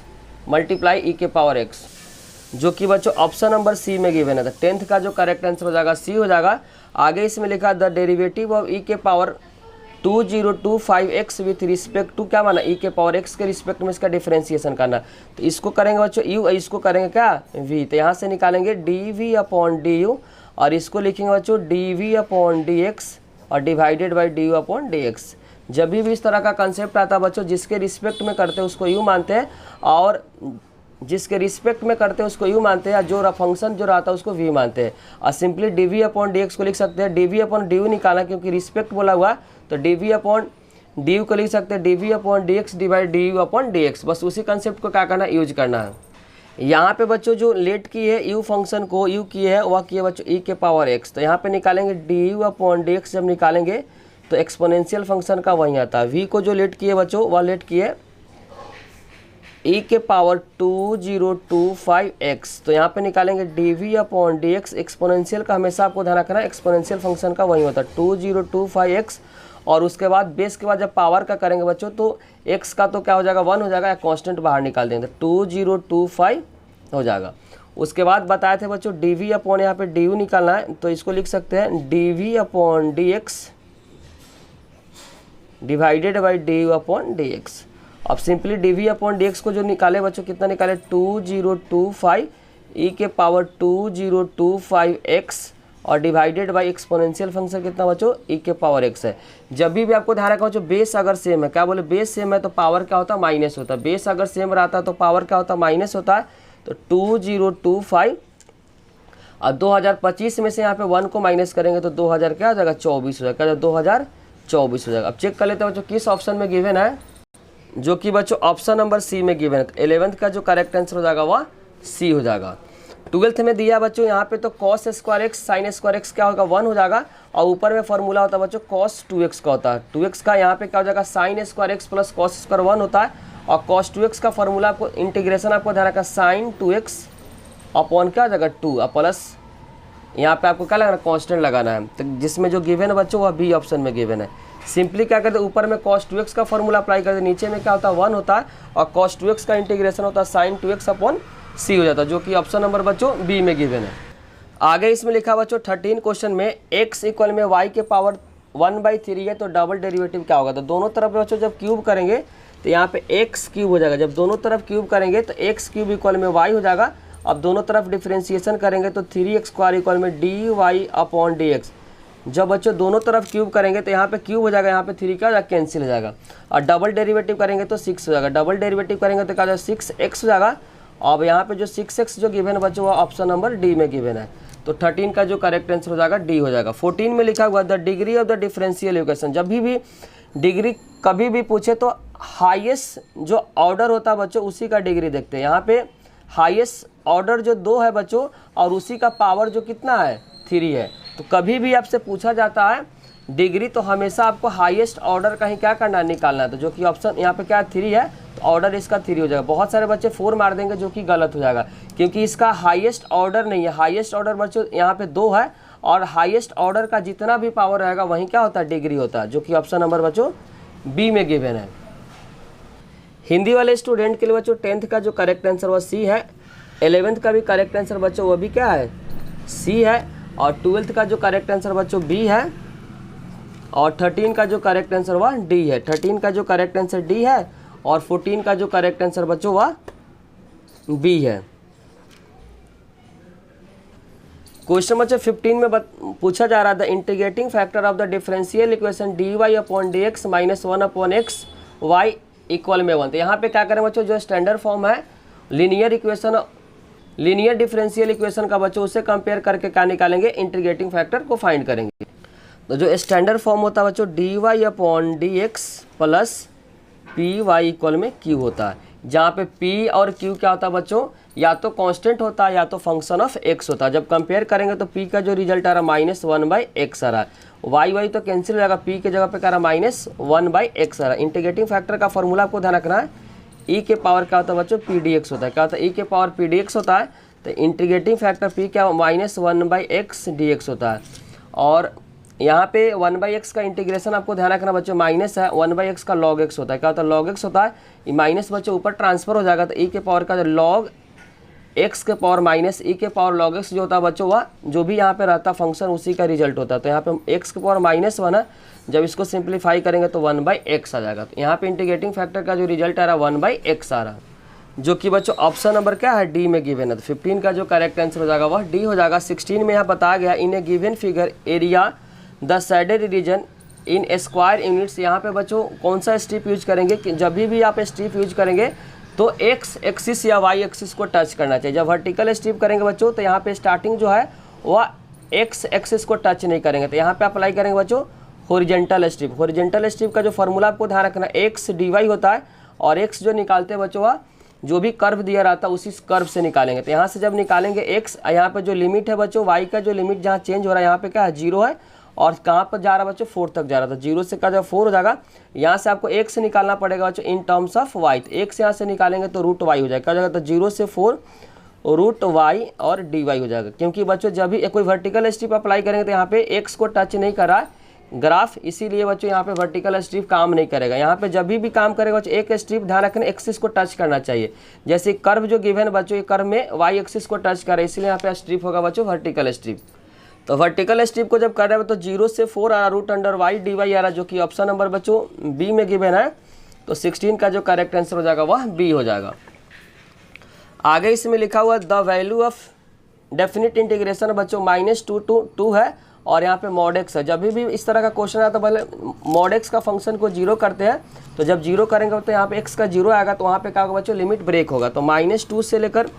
मल्टीप्लाई ई के पावर x, जो कि बच्चों ऑप्शन नंबर सी में गिवन है। तो 10th का जो करेक्ट आंसर हो जाएगा सी हो जाएगा। आगे इसमें लिखा द डेरिवेटिव ऑफ ई के power 2025x with respect to क्या माना ई के पावर x के रिस्पेक्ट में इसका डिफरेंशिएशन करना। तो इसको करेंगे बच्चों यू, इसको करेंगे क्या v, तो यहाँ से निकालेंगे D we upon D u और इसको लिखेंगे बच्चों d we upon D x और divided by d you upon D x. जब भी इस तरह का कंसेप्ट आता है बच्चों जिसके रिस्पेक्ट में करते हैं उसको यू मानते हैं और जिसके रिस्पेक्ट में करते हैं उसको यू मानते हैं, जो फंक्शन जो रहता है उसको वी मानते हैं। और simply D we upon D x को लिख सकते हैं, D we upon D U निकालना क्योंकि रिस्पेक्ट बोला हुआ तो D we upon D U को लिख सकते हैं D we upon D X divide D you upon D X. बस उसी कंसेप्ट को क्या करना यूज करना है। यहाँ पे बच्चों जो लेट की है यू फंक्शन को यू की है वह की है बच्चों ई के पावर एक्स। तो यहाँ पे निकालेंगे D you upon D x, जब निकालेंगे तो एक्सपोनेंशियल फंक्शन का वही आता है। वी को जो लेट की है बच्चों वह लेट की है ई के पावर 2025x। तो यहाँ पे निकालेंगे D we upon D X, exponential का हमेशा आपको ध्यान रखना है, एक्सपोनेंशियल फंक्शन का वही होता है 2025x और उसके बाद बेस के बाद जब पावर का करेंगे बच्चों तो x का तो क्या हो जाएगा 1 हो जाएगा या कांस्टेंट बाहर निकाल देंगे तो 2025 हो जाएगा। उसके बाद बताए थे बच्चों डी वी अपॉन यहाँ पे डी यू निकालना है तो इसको लिख सकते हैं D we upon D x divided by d you upon D x. अब simply D we upon D x को जो निकाले बच्चों कितना निकाले 2025 ई के पावर 2025x और डिवाइडेड बाई एक्सपोनेंशियल फंक्शन कितना बच्चों ई के पावर x है। जब भी आपको ध्यान रखा बच्चों बेस अगर सेम है, क्या बोले बेस सेम है तो पावर क्या होता है माइनस होता है, बेस अगर सेम रहता है तो पावर क्या होता है माइनस होता है। तो 2025 और 2025 में से यहाँ पे 1 को माइनस करेंगे तो 2000 क्या हो जाएगा 24 हो जाएगा, 2024 हो जाएगा। अब चेक कर लेते हैं बच्चों किस ऑप्शन में गिवन है, जो कि बच्चों ऑप्शन नंबर सी में गिवन है। 11th का जो करेक्ट आंसर हो जाएगा वह सी हो जाएगा। 12th में दिया बच्चों यहाँ पे तो cos square x sine square x क्या होगा 1 हो जाएगा और ऊपर में फॉर्मूला होता है बच्चों cos 2x का होता है। 2x का यहाँ पे क्या हो जाएगा sine square x plus cos square 1 होता है और cos 2x का फॉर्मूला आपको इंटीग्रेशन आपको ध्यान रखा साइन 2x अपॉन क्या हो जाएगा 2 और प्लस यहाँ पे आपको क्या लगाना कांस्टेंट लगाना है। तो जिसमें जो गिवन है बच्चों वह बी ऑप्शन में गिवन है। सिंपली क्या करते हैं, ऊपर में cos 2x का फॉर्मूला अप्लाई करते हैं, नीचे में क्या होता है 1 होता है और cos 2x का इंटीग्रेशन होता है sin 2x अपॉन c हो जाता है, जो कि ऑप्शन नंबर बच्चों बी में गिवन है। आगे इसमें लिखा बच्चों 13 क्वेश्चन में x इक्वल में y के पावर 1/3 है तो डबल डेरिवेटिव क्या होगा। तो दोनों तरफ बच्चों जब क्यूब करेंगे तो यहाँ पे x क्यूब हो जाएगा, जब दोनों तरफ क्यूब करेंगे तो x क्यूब इक्वल में y हो जाएगा। अब दोनों तरफ डिफ्रेंशिएशन करेंगे तो 3x² इक्वल में dy अपॉन dx। जब बच्चों दोनों तरफ क्यूब करेंगे तो यहाँ पे क्यूब हो जाएगा, यहाँ पे 3 का कैंसिल हो जाएगा और डबल डेरिवेटिव करेंगे तो 6 हो जाएगा, डबल डेरिवेटिव करेंगे तो क्या हो जाएगा 6x हो जाएगा। अब यहाँ पे जो 6x जो गिवन है बच्चों वो ऑप्शन नंबर डी में गिवन है, तो 13 का जो करेक्ट आंसर हो जाएगा डी हो जाएगा। 14 में लिखा हुआ the degree of the differential equation, जब भी डिग्री कभी भी पूछे तो हाईएस्ट जो ऑर्डर होता है बच्चों उसी का डिग्री देखते हैं। यहाँ पे हाईएस्ट ऑर्डर जो 2 है बच्चों और उसी का पावर जो कितना है 3 है, तो कभी भी आपसे पूछा जाता है डिग्री तो हमेशा आपको हाईएस्ट ऑर्डर का ही क्या करना है निकालना है, तो जो कि ऑप्शन यहाँ पे क्या 3 है तो ऑर्डर इसका 3 हो जाएगा। बहुत सारे बच्चे 4 मार देंगे जो कि गलत हो जाएगा क्योंकि इसका हाईएस्ट ऑर्डर नहीं है, हाईएस्ट ऑर्डर बच्चों यहाँ पे 2 है और हाईएस्ट ऑर्डर का जितना भी पावर रहेगा वहीं क्या होता है डिग्री होता है, जो कि ऑप्शन नंबर बच्चों बी में गिवन है। हिंदी वाले स्टूडेंट के लिए बच्चों 10th का जो करेक्ट आंसर वो सी है, 11th का भी करेक्ट आंसर बच्चों वो भी क्या है सी है और 12th का जो करेक्ट आंसर बच्चों बी है और 13 का जो करेक्ट आंसर वह डी है, 13 का जो करेक्ट आंसर डी है और 14 का जो करेक्ट आंसर बच्चों वह बी है। क्वेश्चन बच्चों 15 में पूछा जा रहा था integrating factor of the differential equation dy upon dx minus 1 upon x y equal में 1। तो यहाँ पे क्या करें बच्चों, जो स्टैंडर्ड फॉर्म है linear equation, linear differential equation का बच्चों उससे कंपेयर करके क्या निकालेंगे, इंटीग्रेटिंग फैक्टर को फाइंड करेंगे। तो जो स्टैंडर्ड फॉर्म होता है बच्चों dy upon dx plus P Y equal में q होता है, जहाँ पे p और q क्या होता है बच्चों या तो कांस्टेंट होता है या तो फंक्शन ऑफ x होता है। जब कंपेयर करेंगे तो p का जो रिजल्ट आ रहा है -1/x आ रहा है, y तो कैंसिल हो जाएगा, p के जगह पे क्या रहा है -1/x आ रहा है। इंटीग्रेटिंग फैक्टर का फॉर्मूला आपको ध्यान रखना है, e के पावर क्या होता है बच्चों pdx होता है, क्या होता है e के पावर pdx होता है। तो इंटीग्रेटिंग फैक्टर p क्या -1/x dx होता है और यहाँ पे 1/x का इंटीग्रेशन आपको ध्यान रखना बच्चों माइनस है, 1/x का log x होता है, क्या होता है log x होता है, ये माइनस बच्चों ऊपर ट्रांसफर हो जाएगा तो e के पावर का जो log x के पावर माइनस e के पावर log x जो होता है बच्चों वह जो भी यहाँ पे रहता फंक्शन उसी का रिजल्ट होता है। तो यहाँ पे x के पावर -1 है, जब इसको सिंप्लीफाई करेंगे तो 1/x आ जाएगा। तो यहाँ पे इंटीग्रेटिंग फैक्टर का जो रिजल्ट आ रहा है 1/x आ रहा है, जो कि बच्चों ऑप्शन नंबर क्या है डी में गिवन है। तो 15 का जो करेक्ट आंसर हो जाएगा वह डी हो जाएगा। 16 में यहाँ बताया गया in a given figure area the shaded region in square units. यहाँ पे बच्चों कौन सा स्ट्रिप यूज करेंगे कि जब भी आप स्ट्रिप यूज करेंगे तो एक्स एक्सिस या वाई एक्सिस को टच करना चाहिए। जब वर्टिकल स्ट्रिप करेंगे बच्चों तो यहाँ पे स्टार्टिंग जो है वह एक्स एक्सिस को टच नहीं करेंगे, तो यहाँ पे अप्लाई करेंगे बच्चों हॉरिजॉन्टल स्ट्रिप। हॉरिजॉन्टल स्ट्रिप का जो फॉर्मूला आपको ध्यान रखना है एक्स dy होता है और एक्स जो निकालते हैं बच्चों वह जो भी कर्व दिया रहता है उसी कर्व से निकालेंगे। तो यहाँ से जब निकालेंगे एक्स, यहाँ पे जो लिमिट है बच्चों वाई का जो लिमिट जहाँ चेंज हो रहा है यहाँ पे क्या है 0 है और कहाँ पर जा रहा है बच्चों 4 तक जा रहा था, 0 से का जब 4 हो जाएगा यहाँ से आपको x से निकालना पड़ेगा बच्चों इन टर्म्स ऑफ y। तो x यहाँ से निकालेंगे तो रूट y हो जाएगा, क्या हो जाएगा तो 0 से 4 रूट y और dy हो जाएगा। क्योंकि बच्चों जब भी कोई वर्टिकल स्ट्रिप अप्लाई करेंगे तो यहाँ पे x को टच नहीं कर रहा है ग्राफ, इसीलिए बच्चों यहाँ पे वर्टिकल स्ट्रिप काम नहीं करेगा। यहाँ पे जब भी काम करेगा बच्चों एक स्ट्रिप ध्यान रखना एक्सिस को टच करना चाहिए। जैसे कर्व जो गिवन बच्चों ये कर्व में y एक्सिस को टच कर रहा है, इसलिए यहाँ पे स्ट्रिप होगा बच्चों वर्टिकल स्ट्रिप। तो वर्टिकल स्ट्रिप को जब कर रहे हैं तो 0 से 4 आ रहा रूट अंडर y dy आ रहा, जो कि ऑप्शन नंबर बच्चों बी में गिवन है। तो 16 का जो करेक्ट आंसर हो जाएगा वह बी हो जाएगा। आगे इसमें लिखा हुआ the value of definite integration बच्चों -2 to 2 है और यहाँ पे mod x है। जब भी इस तरह का क्वेश्चन आता है पहले mod x का फंक्शन को 0 करते हैं, तो जब 0 करेंगे तो यहाँ पे x का 0 आएगा तो वहाँ पे क्या होगा बच्चों लिमिट ब्रेक होगा। तो -2 से लेकर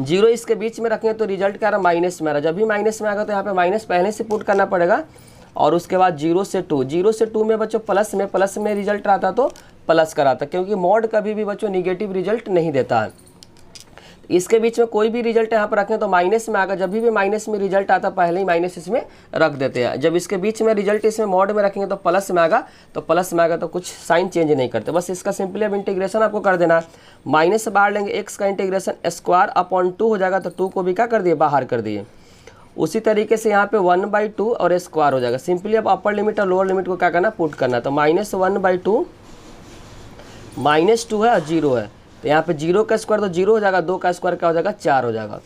0 इसके बीच में रखेंगे तो रिजल्ट क्या रहा माइनस में आ रहा। जब भी माइनस में आएगा तो यहाँ पे माइनस पहले से पुट करना पड़ेगा और उसके बाद 0 से 2 में बच्चों प्लस में रिजल्ट आता तो प्लस कराता, क्योंकि मॉड कभी भी बच्चों निगेटिव रिजल्ट नहीं देता है। इसके बीच में कोई भी रिजल्ट यहाँ पर रखें तो माइनस में आएगा, जब भी माइनस में रिजल्ट आता पहले ही माइनस इसमें रख देते हैं। जब इसके बीच में रिजल्ट इसमें मॉड में रखेंगे तो प्लस में आएगा, तो प्लस में आएगा तो कुछ साइन चेंज नहीं करते, बस इसका सिंपली अब इंटीग्रेशन आपको कर देना है। माइनस से बाहर लेंगे एक्स का इंटीग्रेशन स्क्वायर अपॉन 2 हो जाएगा, तो 2 को भी क्या कर दिए बाहर कर दिए उसी तरीके से यहाँ पे 1/2 और स्क्वायर हो जाएगा। सिंपली अब अपर लिमिट और लोअर लिमिट को क्या करना, पुट करना। तो -1/2 -2 है और 0 है, तो यहाँ पे 0 का स्क्वायर तो 0 हो जाएगा, 2 का स्क्वायर क्या हो जाएगा, 4 हो जाएगा।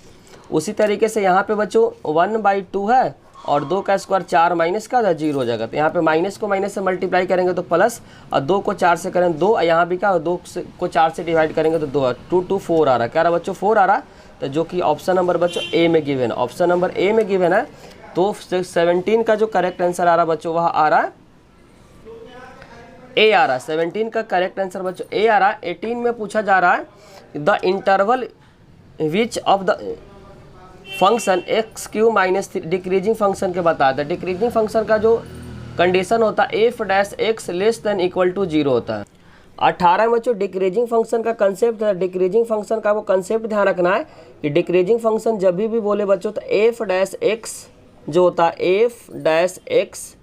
उसी तरीके से यहाँ पे बच्चों 1/2 है और 2 का स्क्वायर 4 माइनस का हो जाएगा, 0 हो जाएगा। तो यहाँ पे माइनस को माइनस से मल्टीप्लाई करेंगे तो प्लस, और 2 को 4 से करेंगे 2, यहाँ भी क्या, 2 को 4 से डिवाइड करेंगे तो 2 2 4 आ रहा है। क्या रहा बच्चों, 4 आ रहा। तो जो कि ऑप्शन नंबर बच्चों ए में गिवन है, ऑप्शन नंबर ए में गिवन है। तो 17 का जो करेक्ट आंसर आ रहा बच्चों वह आ रहा ए आ रहा। 17 का करेक्ट आंसर बच्चों ए आ रहा। 18 में पूछा जा रहा है the interval which of the function x Q minus decreasing function के बता था। डिक्रीजिंग फंक्शन का जो कंडीशन होता है F dash X less than equal to 0 होता है। 18 में बच्चों डिक्रीजिंग फंक्शन का कंसेप्ट है। डिक्रीजिंग फंक्शन का वो कंसेप्ट ध्यान रखना है कि डिक्रीजिंग फंक्शन जब भी बोले बच्चों तो एफ डैश एक्स जो होता है, F dash X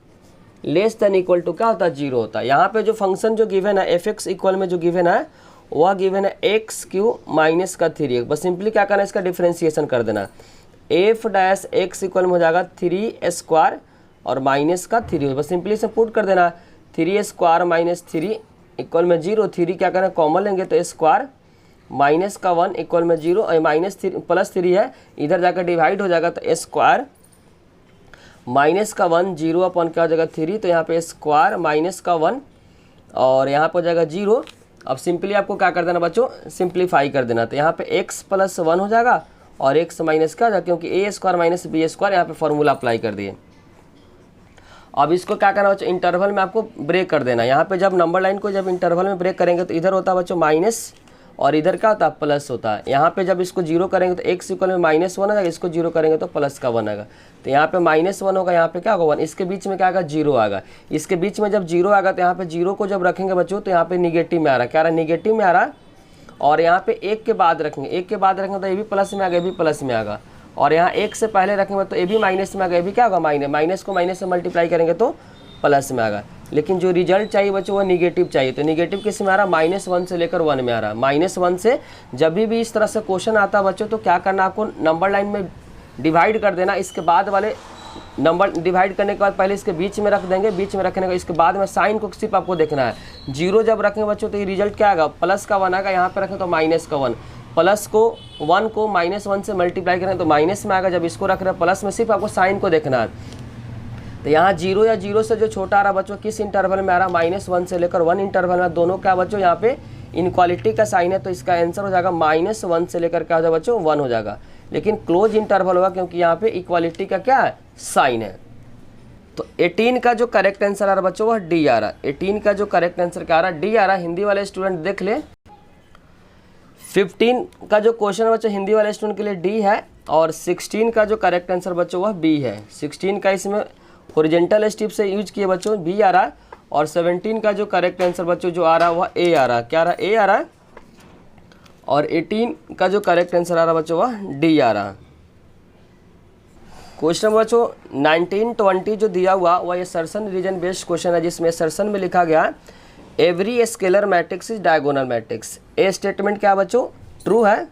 less than equal to क्या होता है, 0 होता है। यहाँ पे जो फंक्शन जो गिवन है एफ एक्स इक्वल में जो गिवन है वह गिवन है एक्स क्यू माइनस का 3x। बस सिंपली क्या करना है, इसका डिफ्रेंसिएशन कर देना। एफ डैश एक्स इक्वल में हो जाएगा 3 स्क्वायर और माइनस का 3, बस सिंपली से पुट कर देना। 3 स्क्वायर माइनस 3 इक्वल में 0। 3 क्या करना है, कॉमन लेंगे तो स्क्वायर माइनस का 1 इक्वल में 0 और माइनस प्लस 3 है, इधर जाकर डिवाइड हो जाएगा तो स्क्वायर माइनस का 1 0 अपन क्या हो जाएगा 3। तो यहाँ पे स्क्वायर माइनस का 1 और यहाँ पर हो जाएगा 0। अब सिंपली आपको क्या कर देना बच्चों, सिंप्लीफाई कर देना। तो यहाँ पे x + 1 हो जाएगा और x माइनस क्या हो जाएगा, क्योंकि a square minus b square यहाँ पे फॉर्मूला अप्लाई कर दिए। अब इसको क्या करना बच्चों, इंटरवल में आपको ब्रेक कर देना। यहाँ पे जब नंबर लाइन को जब इंटरवल में ब्रेक करेंगे तो इधर होता है बच्चों माइनस और इधर क्या होता है, प्लस होता है। यहाँ पे जब इसको 0 करेंगे तो x इक्वल में -1 आ जाएगा, इसको 0 करेंगे तो प्लस का 1 आएगा। तो यहाँ पे -1 होगा, यहाँ पे क्या होगा 1, इसके बीच में क्या आएगा 0 आएगा। इसके बीच में जब 0 आएगा तो यहाँ पे 0 को जब रखेंगे बच्चों तो यहाँ पे निगेटिव में आ रहा है, क्या आ रहा है, निगेटिव में आ रहा है। और यहाँ पे 1 के बाद रखेंगे, 1 के बाद रखेंगे तो ये भी प्लस में आ गया, ये भी प्लस में आएगा। और यहाँ 1 से पहले रखेंगे तो ये भी माइनस में आ गया, ये भी क्या होगा माइनस, माइनस को माइनस से मल्टीप्लाई करेंगे तो प्लस में आएगा। लेकिन जो रिजल्ट चाहिए बच्चों वो निगेटिव चाहिए। तो निगेटिव किस में आ रहा है, -1 से लेकर 1 में आ रहा है। -1 से जब भी इस तरह से क्वेश्चन आता है बच्चों तो क्या करना, आपको नंबर लाइन में डिवाइड कर देना। इसके बाद वाले नंबर डिवाइड करने के बाद पहले इसके बीच में रख देंगे, बीच में रखने का इसके बाद में साइन को सिर्फ आपको देखना है। 0 जब रखेंगे बच्चों तो ये रिजल्ट क्या आएगा, प्लस का 1 आएगा। यहाँ पे रखें तो माइनस का 1, प्लस को 1 को -1 से मल्टीप्लाई करें तो माइनस में आएगा। जब इसको रख रहे हैं प्लस में, सिर्फ आपको साइन को देखना है। तो यहाँ 0 या 0 से जो छोटा आ रहा बच्चों किस इंटरवल में आ रहा, -1 से लेकर 1 इंटरवल में, दोनों क्या बच्चों यहाँ पे इनक्वालिटी का साइन है। तो इसका आंसर हो जाएगा -1 से लेकर क्या हो जाएगा बच्चों 1 हो जाएगा। लेकिन क्लोज इंटरवल होगा क्योंकि यहाँ पे इक्वालिटी का क्या है, साइन है। तो 18 का जो करेक्ट आंसर आ रहा बच्चों वह डी आ रहा। 18 का जो करेक्ट आंसर क्या आ रहा, डी आ रहा। हिंदी वाले स्टूडेंट देख ले। 15 का जो क्वेश्चन बच्चों हिंदी वाले स्टूडेंट के लिए डी है और 16 का जो करेक्ट आंसर बच्चों वह बी है। 16 का इसमें हॉरिजॉन्टल स्टेप से यूज किए बच्चों, बी आ रहा। और 17 का जो करेक्ट आंसर बच्चों जो आ रहा है वह ए आ रहा। क्या आ रहा, ए आ रहा। और 18 का जो करेक्ट आंसर आ रहा बच्चों वह डी आ रहा। क्वेश्चन बच्चों 19-20 जो दिया हुआ वह असर्शन रीजन बेस्ड क्वेश्चन है, जिसमें असर्शन में लिखा गया every scalar matrix is diagonal matrix. A statement क्या बच्चों, ट्रू है।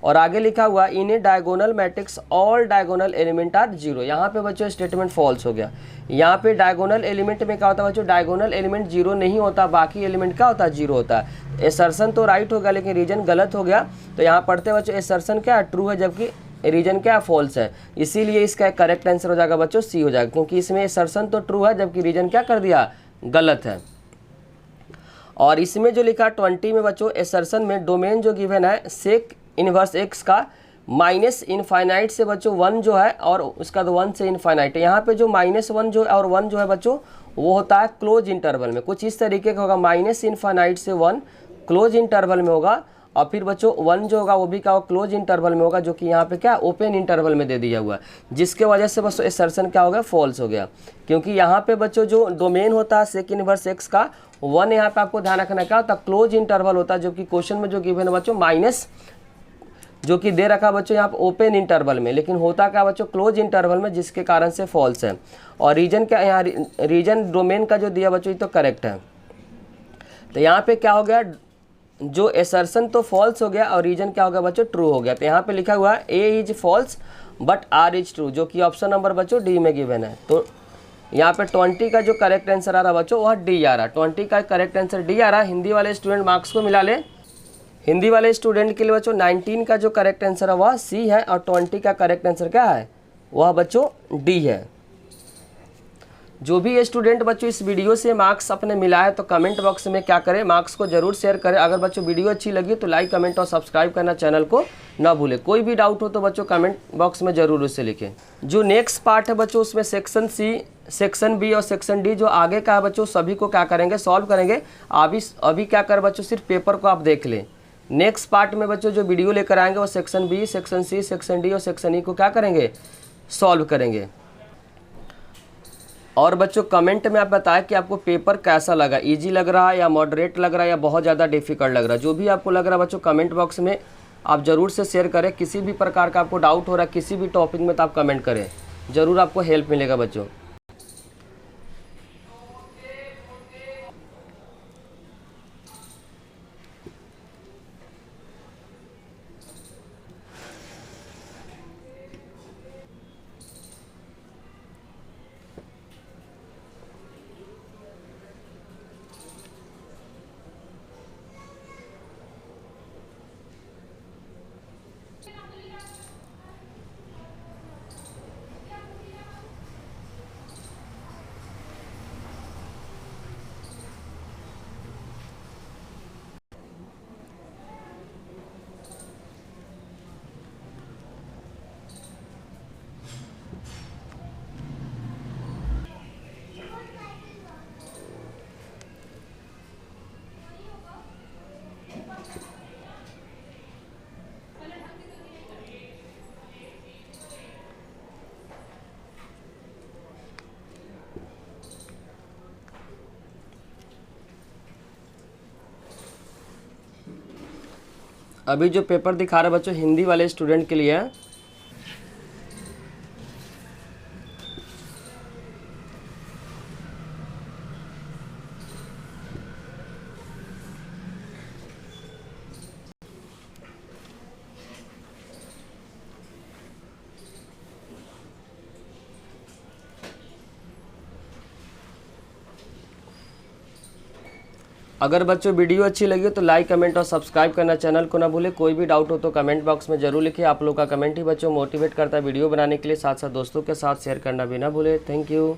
और आगे लिखा हुआ in a diagonal matrix all diagonal element are 0। यहाँ पे बच्चों स्टेटमेंट फॉल्स हो गया। यहाँ पे डायगोनल एलिमेंट में क्या होता है बच्चों, डायगोनल एलिमेंट 0 नहीं होता, बाकी एलिमेंट क्या होता है 0 होता है। एसर्शन तो राइट हो गया लेकिन रीजन गलत हो गया। तो यहाँ पढ़ते बच्चों एसर्शन क्या है, ट्रू है, जबकि रीजन क्या है, फॉल्स है। इसीलिए इसका करेक्ट आंसर हो जाएगा बच्चों सी हो जाएगा, क्योंकि इसमें एसर्शन तो ट्रू है जबकि रीजन क्या कर दिया, गलत है। और इसमें जो लिखा 20 में बच्चों एसर्शन में डोमेन जो गिवन है सेक इनवर्स एक्स का -इनफाइनाइट से बच्चों 1 जो है और उसका तो 1 से इनफाइनाइट है। यहाँ पे जो -1 जो और 1 जो है बच्चों वो होता है क्लोज इंटरवल में, कुछ इस तरीके का होगा। -इनफाइनाइट से 1 क्लोज इंटरवल में होगा और फिर बच्चों 1 जो होगा वो भी क्या होगा, क्लोज इंटरवल में होगा, जो कि यहाँ पे क्या ओपन इंटरवल में दे दिया हुआ है, जिसके वजह से बच्चों असर्शन क्या हो गया, फॉल्स हो गया। क्योंकि यहाँ पे बच्चों जो डोमेन होता है सेक इनवर्स एक्स का 1 यहाँ पे आपको ध्यान रखना क्या होता है, क्लोज इंटरवल होता है, जो कि क्वेश्चन में जो गिवन है बच्चों माइनस जो कि दे रखा बच्चों यहाँ पे ओपन इंटरवल में, लेकिन होता क्या बच्चों क्लोज इंटरवल में, जिसके कारण से फॉल्स है। और रीजन क्या यहाँ रीजन डोमेन का जो दिया बच्चों ये तो करेक्ट है। तो यहाँ पे क्या हो गया, जो एसर्शन तो फॉल्स हो गया और रीजन क्या हो गया बच्चों, ट्रू हो गया। तो यहाँ पे लिखा हुआ है A is false but R is true, जो कि ऑप्शन नंबर बच्चों डी में गिवन है। तो यहाँ पे 20 का जो करेक्ट आंसर आ रहा बच्चों वह डी आ रहा है। 20 का करेक्ट आंसर डी आ रहा है। हिंदी वाले स्टूडेंट मार्क्स को मिला ले। हिंदी वाले स्टूडेंट के लिए बच्चों 19 का जो करेक्ट आंसर है वह सी है और 20 का करेक्ट आंसर क्या है, वह बच्चों डी है। जो भी स्टूडेंट बच्चों इस वीडियो से मार्क्स अपने मिला है तो कमेंट बॉक्स में क्या करें, मार्क्स को जरूर शेयर करें। अगर बच्चों वीडियो अच्छी लगी तो लाइक कमेंट और सब्सक्राइब करना चैनल को ना भूलें। कोई भी डाउट हो तो बच्चों कमेंट बॉक्स में जरूर उससे लिखें। जो नेक्स्ट पार्ट है बच्चों उसमें सेक्शन सी, सेक्शन बी और सेक्शन डी जो आगे का है बच्चों सभी को क्या करेंगे, सॉल्व करेंगे। अभी क्या कर बच्चों सिर्फ पेपर को आप देख लें। नेक्स्ट पार्ट में बच्चों जो वीडियो लेकर आएंगे वो section B, section C, section D और सेक्शन ई को क्या करेंगे, सॉल्व करेंगे। और बच्चों कमेंट में आप बताएं कि आपको पेपर कैसा लगा, इजी लग रहा है या मॉडरेट लग रहा है या बहुत ज़्यादा डिफिकल्ट लग रहा है। जो भी आपको लग रहा है बच्चों कमेंट बॉक्स में आप ज़रूर से शेयर करें। किसी भी प्रकार का आपको डाउट हो रहा है किसी भी टॉपिक में तो आप कमेंट करें, ज़रूर आपको हेल्प मिलेगा बच्चों। अभी जो पेपर दिखा रहे बच्चों हिंदी वाले स्टूडेंट के लिए है। अगर बच्चों वीडियो अच्छी लगी तो लाइक कमेंट और सब्सक्राइब करना चैनल को ना भूलें। कोई भी डाउट हो तो कमेंट बॉक्स में जरूर लिखिए। आप लोग का कमेंट ही बच्चों मोटिवेट करता है वीडियो बनाने के लिए। साथ साथ दोस्तों के साथ शेयर करना भी ना भूलें। Thank you.